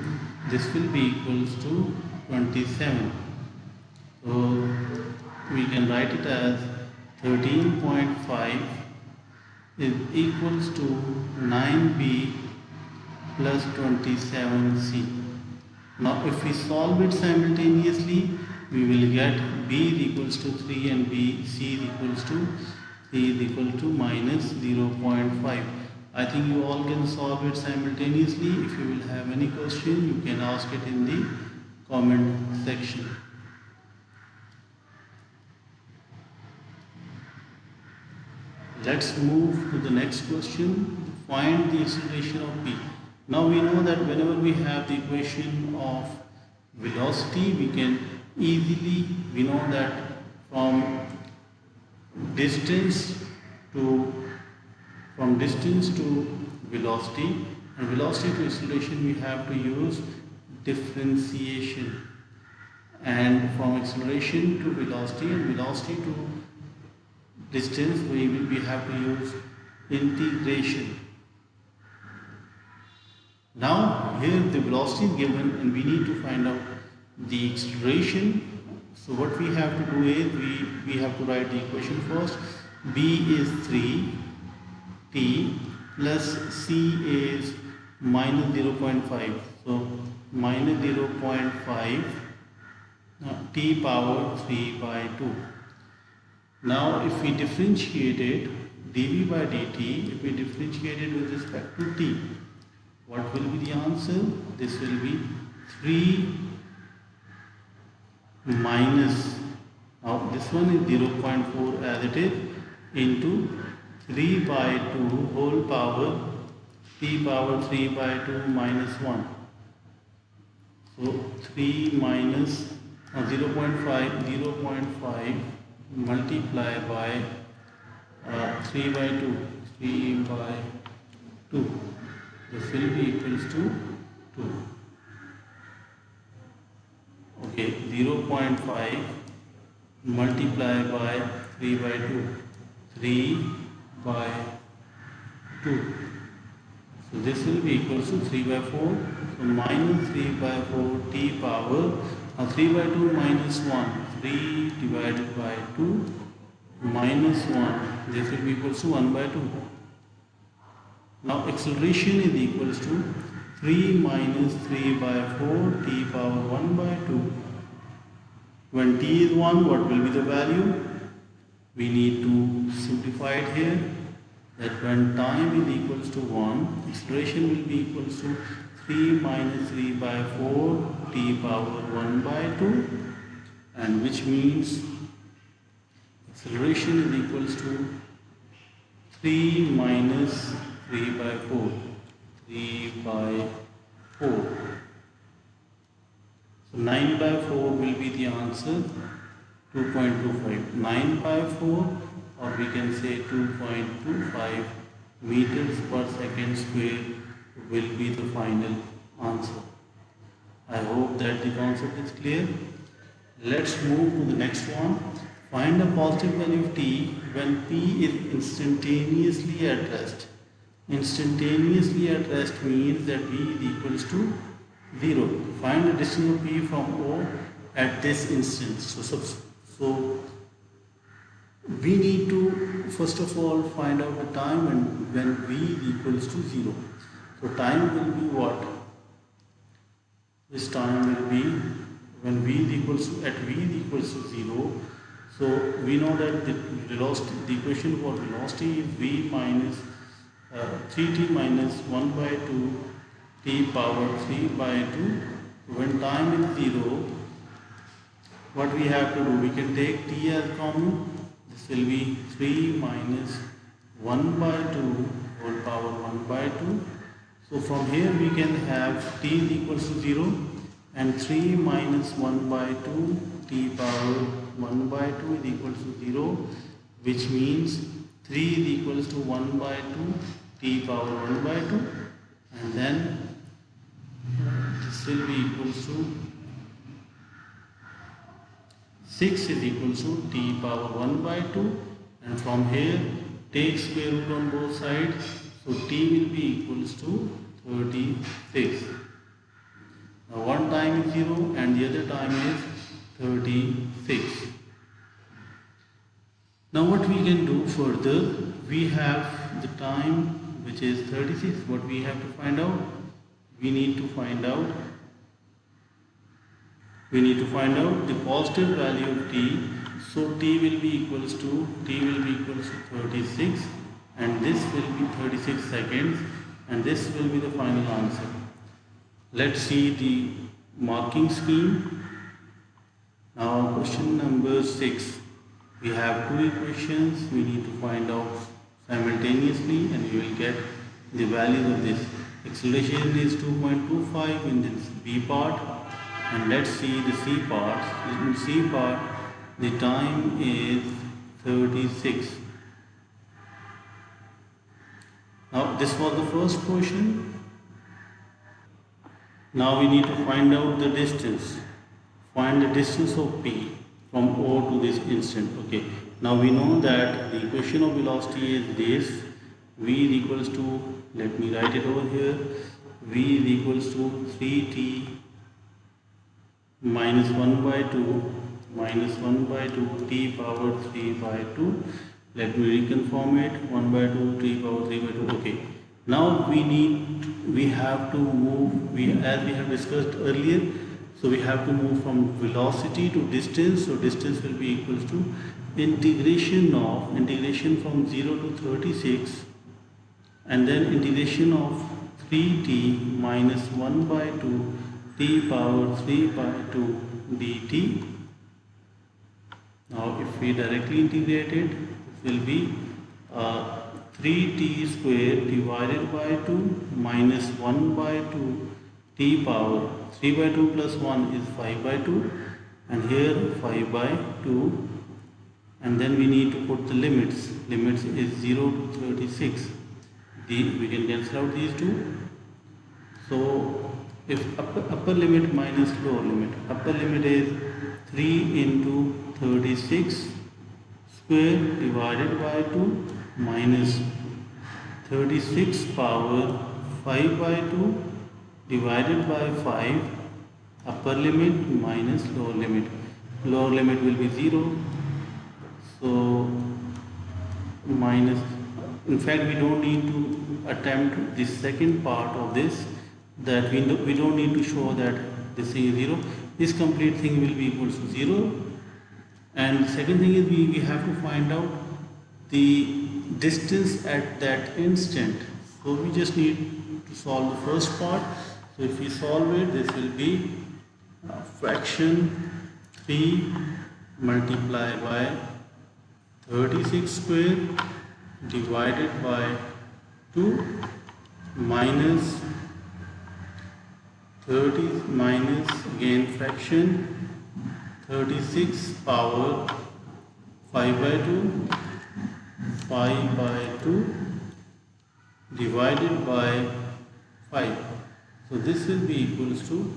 This will be equals to 27. So we can write it as 13.5 is equals to 9b plus 27c. Now if we solve it simultaneously, we will get b is equals to 3 and c is equals to minus 0.5. I think you all can solve it simultaneously. If you will have any question, you can ask it in the comment section. Let's move to the next question. Find the acceleration of P. Now we know that whenever we have the equation of velocity, we can easily, we know that from distance to velocity, and velocity to acceleration, we have to use differentiation, and from acceleration to velocity and velocity to distance, we have to use integration. Now here the velocity is given and we need to find out the acceleration. So what we have to do is we have to write the equation first. B is 3t plus c is minus 0.5. So minus 0.5 t power 3 by 2. Now if we differentiate it, dv by dt, if we differentiate it with respect to t, what will be the answer? This will be 3 minus, now this one is 0.4 as it is, into 3 by 2 whole power t power 3 by 2 minus 1. So 3 minus 0.5 multiply by 3 by 2, 3 by 2. This will be equals to 2. Okay, 0.5 multiply by 3 by 2, 3 by 2. So this will be equals to 3 by 4. So minus 3 by 4 t power 3 by 2 minus 1. 3 divided by 2 minus 1. This will be equals to 1 by 2. Now acceleration is equals to 3 minus 3 by 4 t power 1 by 2. When t is 1, what will be the value? we need to simplify it here, that when time is equals to 1, acceleration will be equals to 3 minus 3 by 4 t power 1 by 2, and which means acceleration is equals to 3 minus 3 by 4, 3 by 4. So 9 by 4 will be the answer, 2.25. 9 by 4, or we can say 2.25 meters per second square will be the final answer. I hope that the concept is clear. Let's move to the next one. Find a positive value of t when p is instantaneously at rest. Instantaneously at rest means that p is equals to 0. Find the distance of p from O at this instant. So we need to first of all find out the time when v is equals to 0. So time will be what? This time will be when v is equals to, at v is equals to 0. So we know that the velocity, the equation for velocity is v minus 3t minus 1 by 2 t power 3 by 2. When time is 0, what we have to do? We can take t as common. This will be 3 minus 1 by 2 whole power 1 by 2. So from here we can have t is equals to 0 and 3 minus 1 by 2 t power 1 by 2 is equals to 0, which means 3 is equals to 1 by 2 t power 1 by 2, and then this will be equals to 6 is equals to t power 1 by 2, and from here take square root on both sides, so t will be equals to 36. Now one time is 0 and the other time is 36. Now what we can do further, we have the time which is 36. What we have to find out? We need to find out the positive value of t. So t will be equals to 36, and this will be 36 seconds, and this will be the final answer. Let's see the marking scheme. Now question number 6. We have two equations we need to find out simultaneously, and we will get the values of this. Acceleration is 2.25 in this B part, and let's see the C part. In C part, the time is 36. Now this was the first question. Now we need to find out the distance. Find the distance of P from O to this instant. Okay. Now we know that the equation of velocity is this. V is equals to, let me write it over here. V is equals to 3t minus 1 by 2 t power 3 by 2. Let me reconfirm it. 1 by 2 t power 3 by 2. Okay. Now we have to move, as we have discussed earlier, so we have to move from velocity to distance. So distance will be equals to integration from 0 to 36, and then integration of 3t minus 1 by 2 t power 3 by 2 dt. Now if we directly integrate it, it will be 3t square divided by 2 minus 1 by 2 t power 3 by 2 plus 1 is 5 by 2, and here 5 by 2, and then we need to put the limits. Limits is 0 to 36. We can cancel out these two. So if upper limit minus lower limit, upper limit is 3 into 36 square divided by 2 minus 36 power 5 by 2 divided by 5, upper limit minus lower limit. Lower limit will be 0. So minus, in fact we don't need to attempt the second part of this, that we don't need to show that this is 0. This complete thing will be equals to 0. And second thing is we have to find out the distance at that instant. So we just need to solve the first part. So if we solve it, this will be fraction 3 multiplied by 36 square divided by 2 minus 30 minus again fraction 36 power 5 by 2 5 by 2 divided by 5. So this will be equals to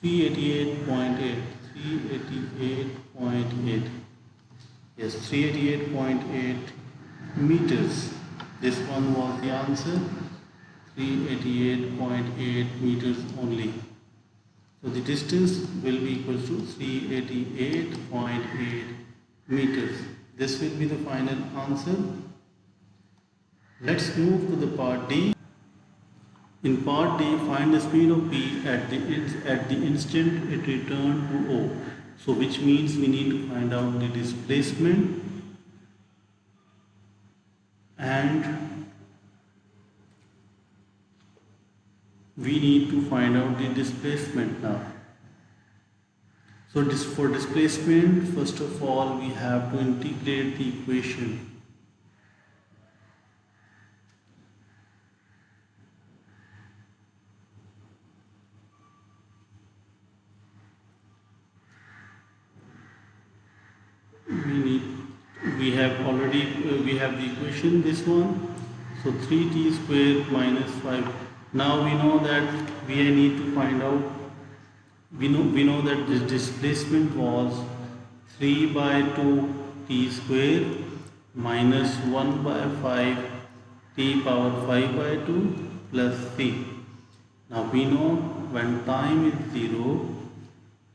388.8. 388.8. Yes, 388.8 meters. This one was the answer. 388.8 meters only. So the distance will be equal to 388.8 meters. This will be the final answer. Let's move to the part D. In part D, find the speed of P at the instant it returned to O. So which means we need to find out the displacement and we need to find out the displacement now. So for displacement, first of all, we have to integrate the equation. We have the equation, this one. So 3t square minus 5. Now we know that we need to find out, we know that this displacement was 3 by 2 t square minus 1 by 5 t power 5 by 2 plus c. Now we know when time is 0,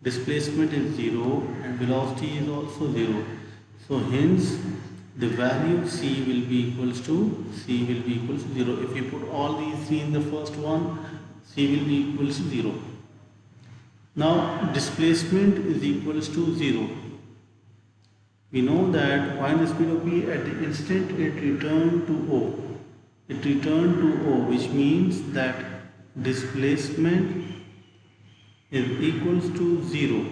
displacement is 0 and velocity is also 0. So hence the value of c will be equals to 0. If you put all these three in the first one, c will be equals to 0. Now displacement is equals to 0. We know that find the speed of P at the instant it returned to O. It returned to O, which means that displacement is equals to 0.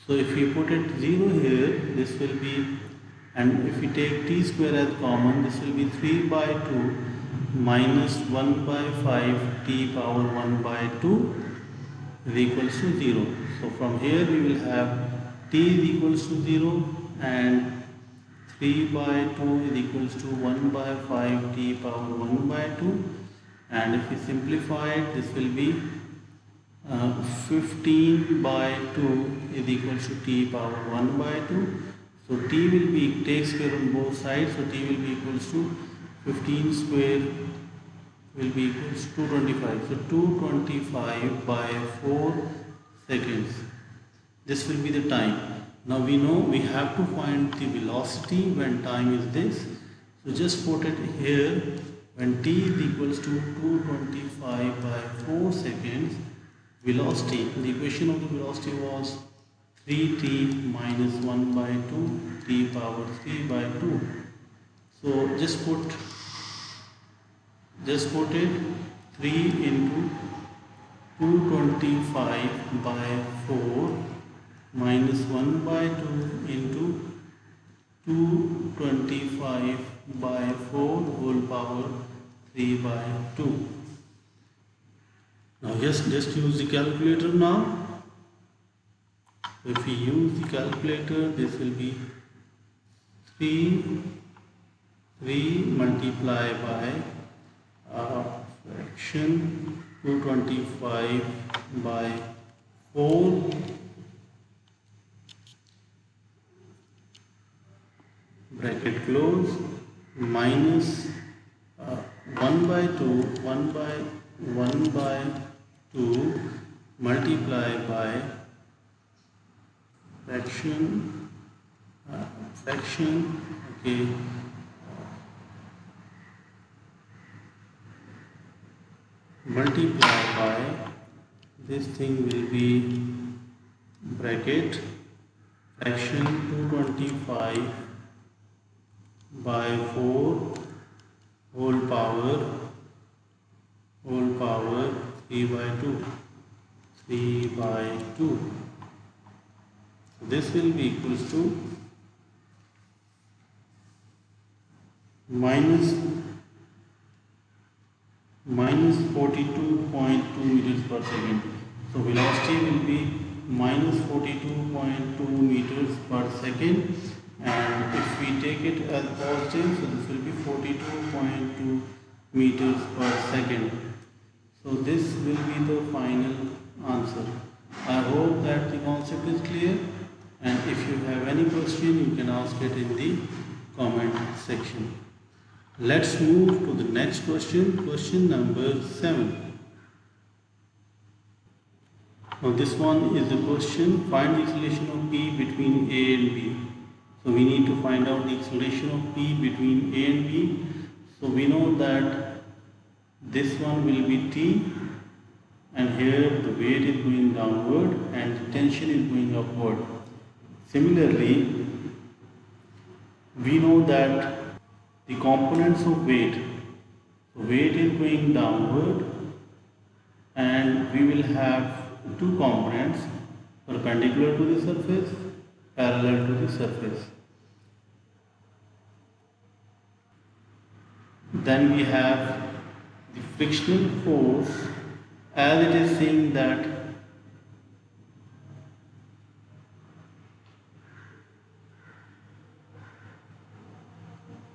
So if we put it 0 here, this will be, and if we take t square as common, this will be 3 by 2 minus 1 by 5 t power 1 by 2 is equals to 0. So from here we will have t is equals to 0 and 3 by 2 is equals to 1 by 5 t power 1 by 2, and if we simplify it, this will be 15 by 2 is equals to t power 1 by 2. So t will be, take square on both sides, so t will be equals to 15 square will be equals to 225. So 225 by 4 seconds. This will be the time. Now we know we have to find the velocity when time is this. So just put it here, when t is equals to 225 by 4 seconds, velocity, the equation of the velocity was 3t minus 1 by 2 t power 3 by 2. So just put it 3 into 225 by 4 minus 1 by 2 into 225 by 4 whole power 3 by 2. Now just use the calculator now. If we use the calculator, this will be 3 multiplied by fraction 225 by 4 bracket close minus 1 by 2 multiplied by fraction okay, multiply by, this thing will be bracket fraction 225 by 4 whole power 3 by 2. This will be equals to minus 42.2 meters per second. So velocity will be minus 42.2 meters per second, and if we take it as positive, so this will be 42.2 meters per second. So this will be the final answer. I hope that the concept is clear, and if you have any question you can ask it in the comment section. Let's move to the next question, question number 7. Now this one is the question, find the acceleration of P between A and B. So we need to find out the acceleration of P between A and B. So we know that this one will be T, and here the weight is going downward and the tension is going upward. Similarly, we know that the components of weight is going downward, and we will have two components perpendicular to the surface, parallel to the surface. Then we have the frictional force, as it is saying that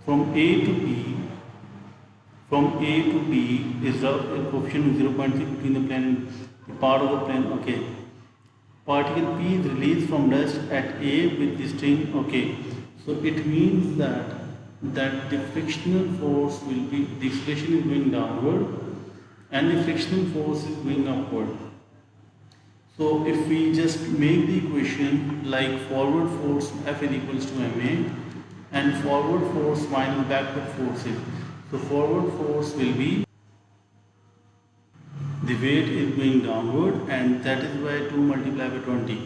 from A to B is the coefficient 0.3 between the plane, the part of the plane. Okay. Particle P is released from rest at A with the string. Okay. So it means that the frictional force will be, the acceleration is going downward and the frictional force is going upward. So if we just make the equation like forward force F is equals to ma and forward force minus backward forces. So forward force will be, the weight is going downward, and that is why 2 multiplied by 20.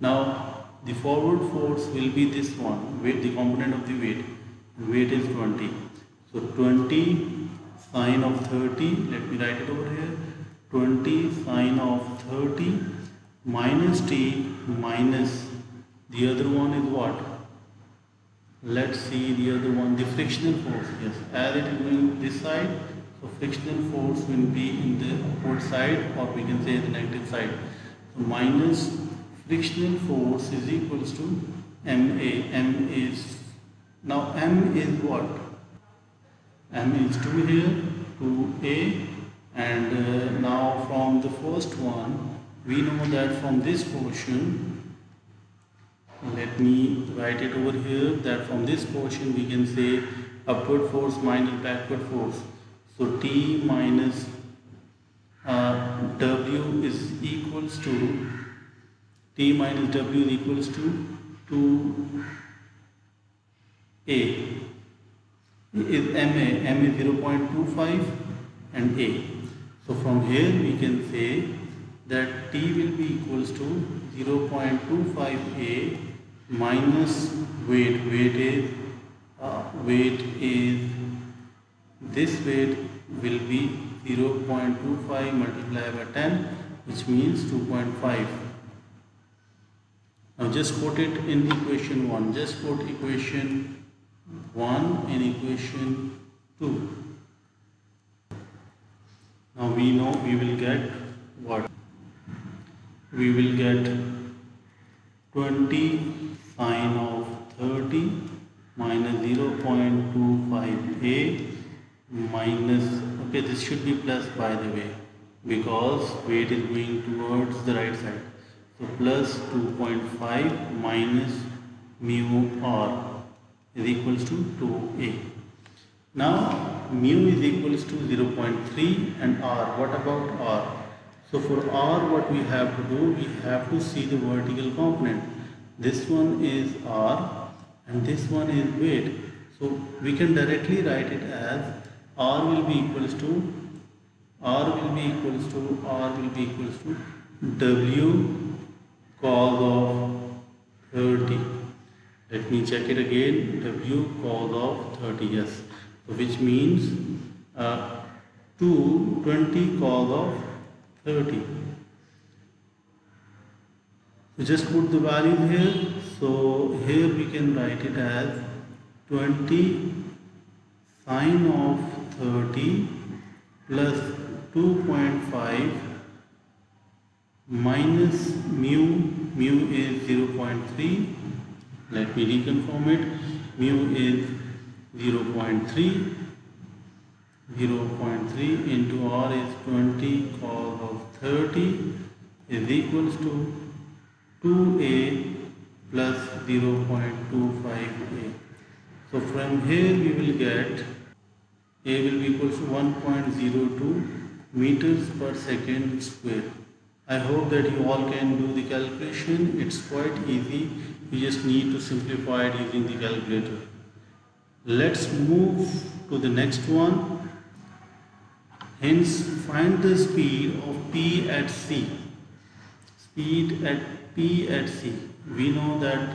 Now the forward force will be this one, weight, the component of the weight is 20. So 20 sine of 30, let me write it over here, 20 sine of 30 minus t minus, the other one is what? Let's see the other one, the frictional force. Yes, as it is going this side, so frictional force will be in the upward side, or we can say the negative side. So minus frictional force is equals to ma. M is, now m is what? M is 2 here, 2a, and now from the first one, we know that from this portion, let me write it over here, that from this portion we can say upward force minus backward force. So T minus W is equals to, T minus W is equals to 2A. Is MA, M is 0.25 and A. So from here we can say that T will be equals to 0.25A minus weight. Weight is this weight will be 0.25 multiplied by 10, which means 2.5. Now just put it in equation 1. Just put equation 1 in equation 2. Now we know we will get what? We will get 20 sine of 30 minus 0.25a minus, okay, this should be plus by the way, because weight is going towards the right side. So plus 2.5 minus mu r is equals to 2a. Now mu is equals to 0.3 and r. What about r? So for r, what we have to do, we have to see the vertical component. This one is r and this one is weight. So we can directly write it as r will be equals to w cos of 30. Let me check it again. W cos of 30, yes. So which means 220 cos of 30. So just put the value here. So here we can write it as 20 sine of 30 plus 2.5 minus mu is 0.3. Let me reconfirm it. Mu is 0.3. 0.3 into R is 20 cos of 30 is equals to 2a plus 0.25a. So from here we will get a will be equal to 1.02 meters per second square. I hope that you all can do the calculation. It's quite easy. You just need to simplify it using the calculator. Let's move to the next one. Hence, find the speed of P at C. Speed at P at C. We know that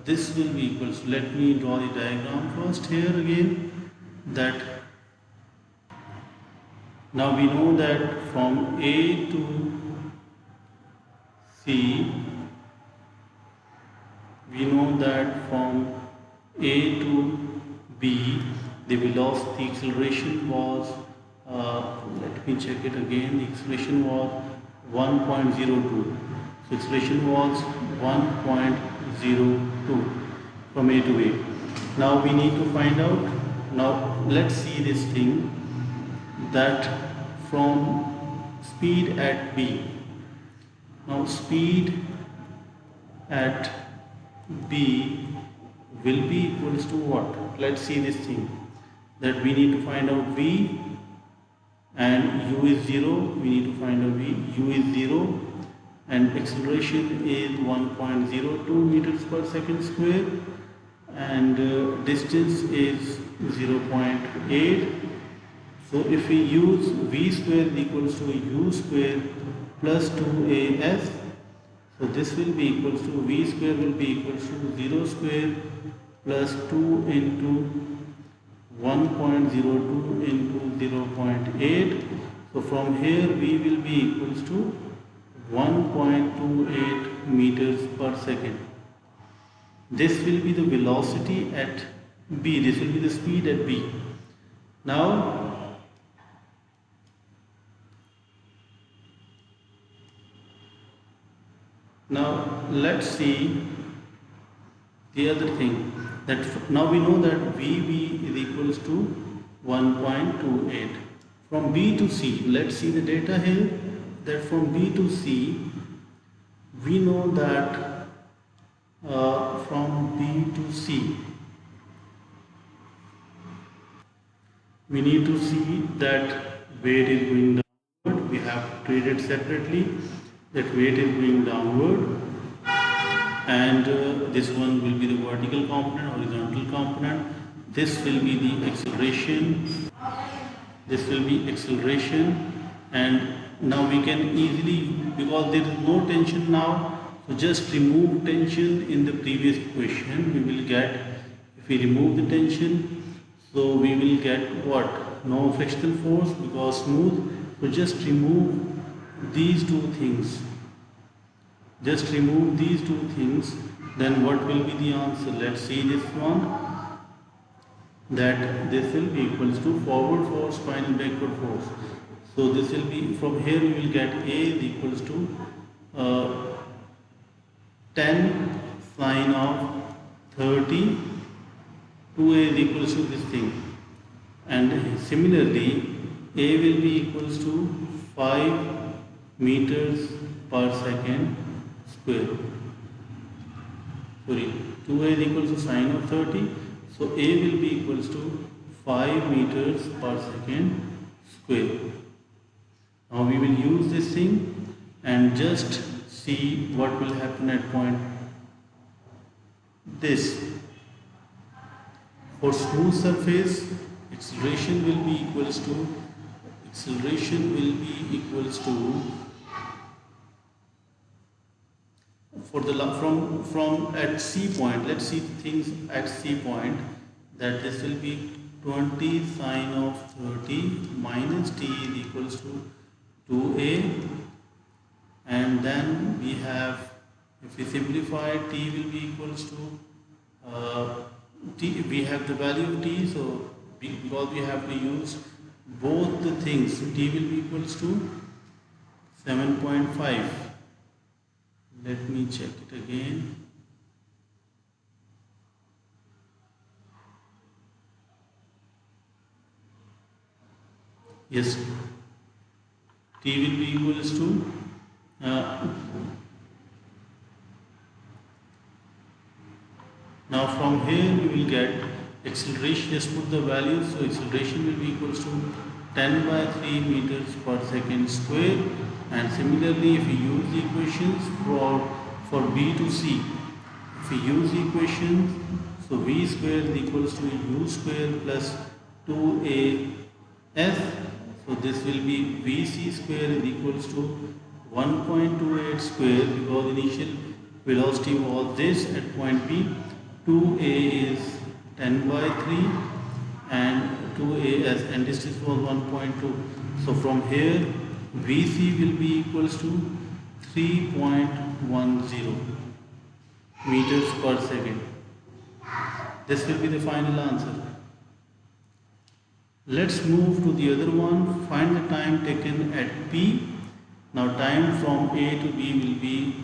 this will be equal to, let me draw the diagram first here again, that now we know that from A to C, we know that from A to B, the velocity, the acceleration was, let me check it again, the acceleration was 1.02. So acceleration was 1.02 from A to A. Now we need to find out, now let's see this thing, that from speed at B. Now speed at B will be equals to what? Let's see this thing, that we need to find out V and U is 0. We need to find out V. U is 0 and acceleration is 1.02 meters per second square and distance is 0.8. So if we use V square equals to U square plus 2AS, so this will be equals to V square will be equals to 0 square plus 2 into 1.02 into 0.8. So from here V will be equals to 1.28 meters per second. This will be the velocity at B. This will be the speed at B. Now let's see the other thing, that now we know that VB is equals to 1.28. From B to C, let's see the data here, that from B to C, we know that from B to C, we need to see that weight is going downward. We have treated separately that weight is going downward, and this one will be the vertical component, horizontal component. This will be the acceleration. This will be acceleration, and now we can easily, because there is no tension now, so just remove tension in the previous equation. We will get, if we remove the tension, so we will get what? No frictional force because smooth. So just remove these two things. Just remove these two things. Then what will be the answer? Let's see this one. That this will be equals to forward force minus backward force. So this will be, from here we will get A is equals to 10 sine of 30. 2A is equals to this thing, and similarly A will be equals to 5 meters per second square. Sorry, 2A is equals to sine of 30, so A will be equals to 5 meters per second square. Now we will use this thing and just see what will happen at point this. For smooth surface, acceleration will be equals to for the from at C point, let's see things at C point, that this will be 20 sine of 30 minus t is equals to 2a, and then we have, if we simplify, t will be equals to t, we have the value of t, so because we have to use both the things, t will be equals to 7.5. Let me check it again. Yes, t will be equals to now from here we will get acceleration. Just put the values. So acceleration will be equals to 10 by 3 meters per second square. And similarly, if we use the equations for B to C, if we use the equations, so V square is equals to U square plus 2AS. So this will be VC square is equals to 1.28 square, because initial velocity was this at point B. 2A is 10 by 3 and 2AS, and distance was 1.2. So from here VC will be equals to 3.10 meters per second. This will be the final answer. Let's move to the other one. Find the time taken at P. Now time from A to B will be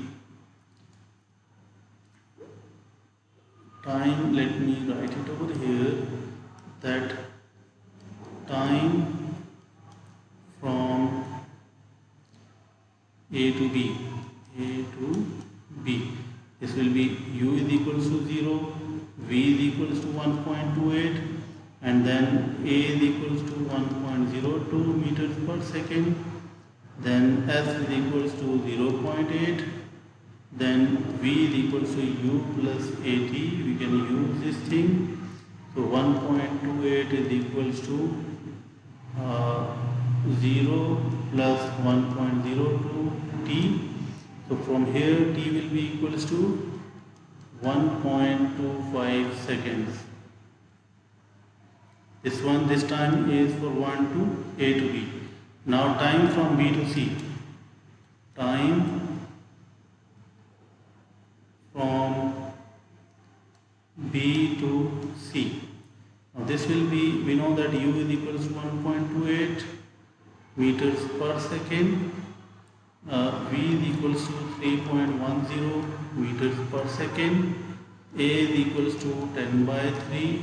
time, let me write it over here, that time from A to B, this will be U is equals to 0, V is equals to 1.28, and then A is equals to 1.02 meters per second, then S is equals to 0.8, then V is equals to U plus AT. We can use this thing. So 1.28 is equals to 0 plus 1.02 t. So from here t will be equals to 1.25 seconds. This time is for 1 to A to B. Now time from B to C. Time from B to C. Now this will be, we know that U is equals to 1.28 meters per second. V is equals to 3.10 meters per second. A is equals to 10 by 3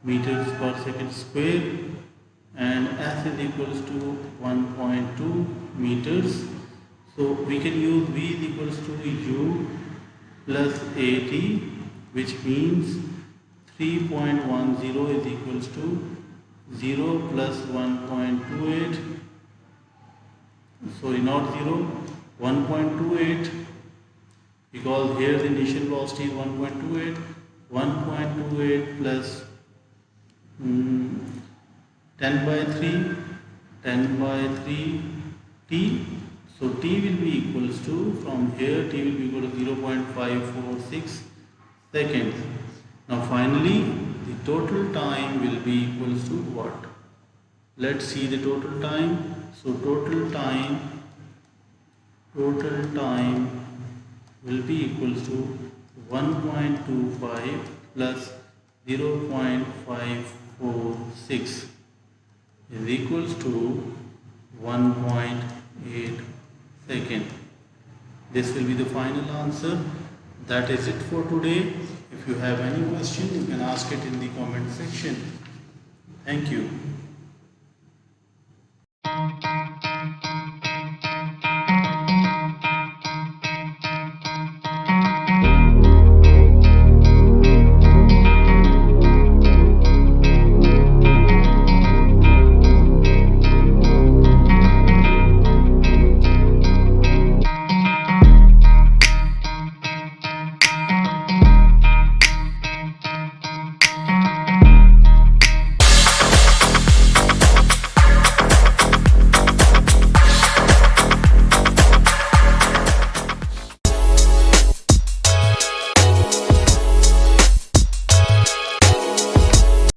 meters per second square, and S is equals to 1.2 meters. So we can use V is equals to U plus AT, which means 3.10 is equals to 0 plus 1.28. Sorry, not 0, 1.28, because here the initial velocity is 1.28. 1.28 plus 10 by 3 t. So t will be equals to, from here t will be equal to 0.546 seconds. Now finally the total time will be equals to what? Let's see the total time. So total time will be equals to 1.25 plus 0.546 is equals to 1.8 second. This will be the final answer. That is it for today. If you have any question, you can ask it in the comment section. Thank you.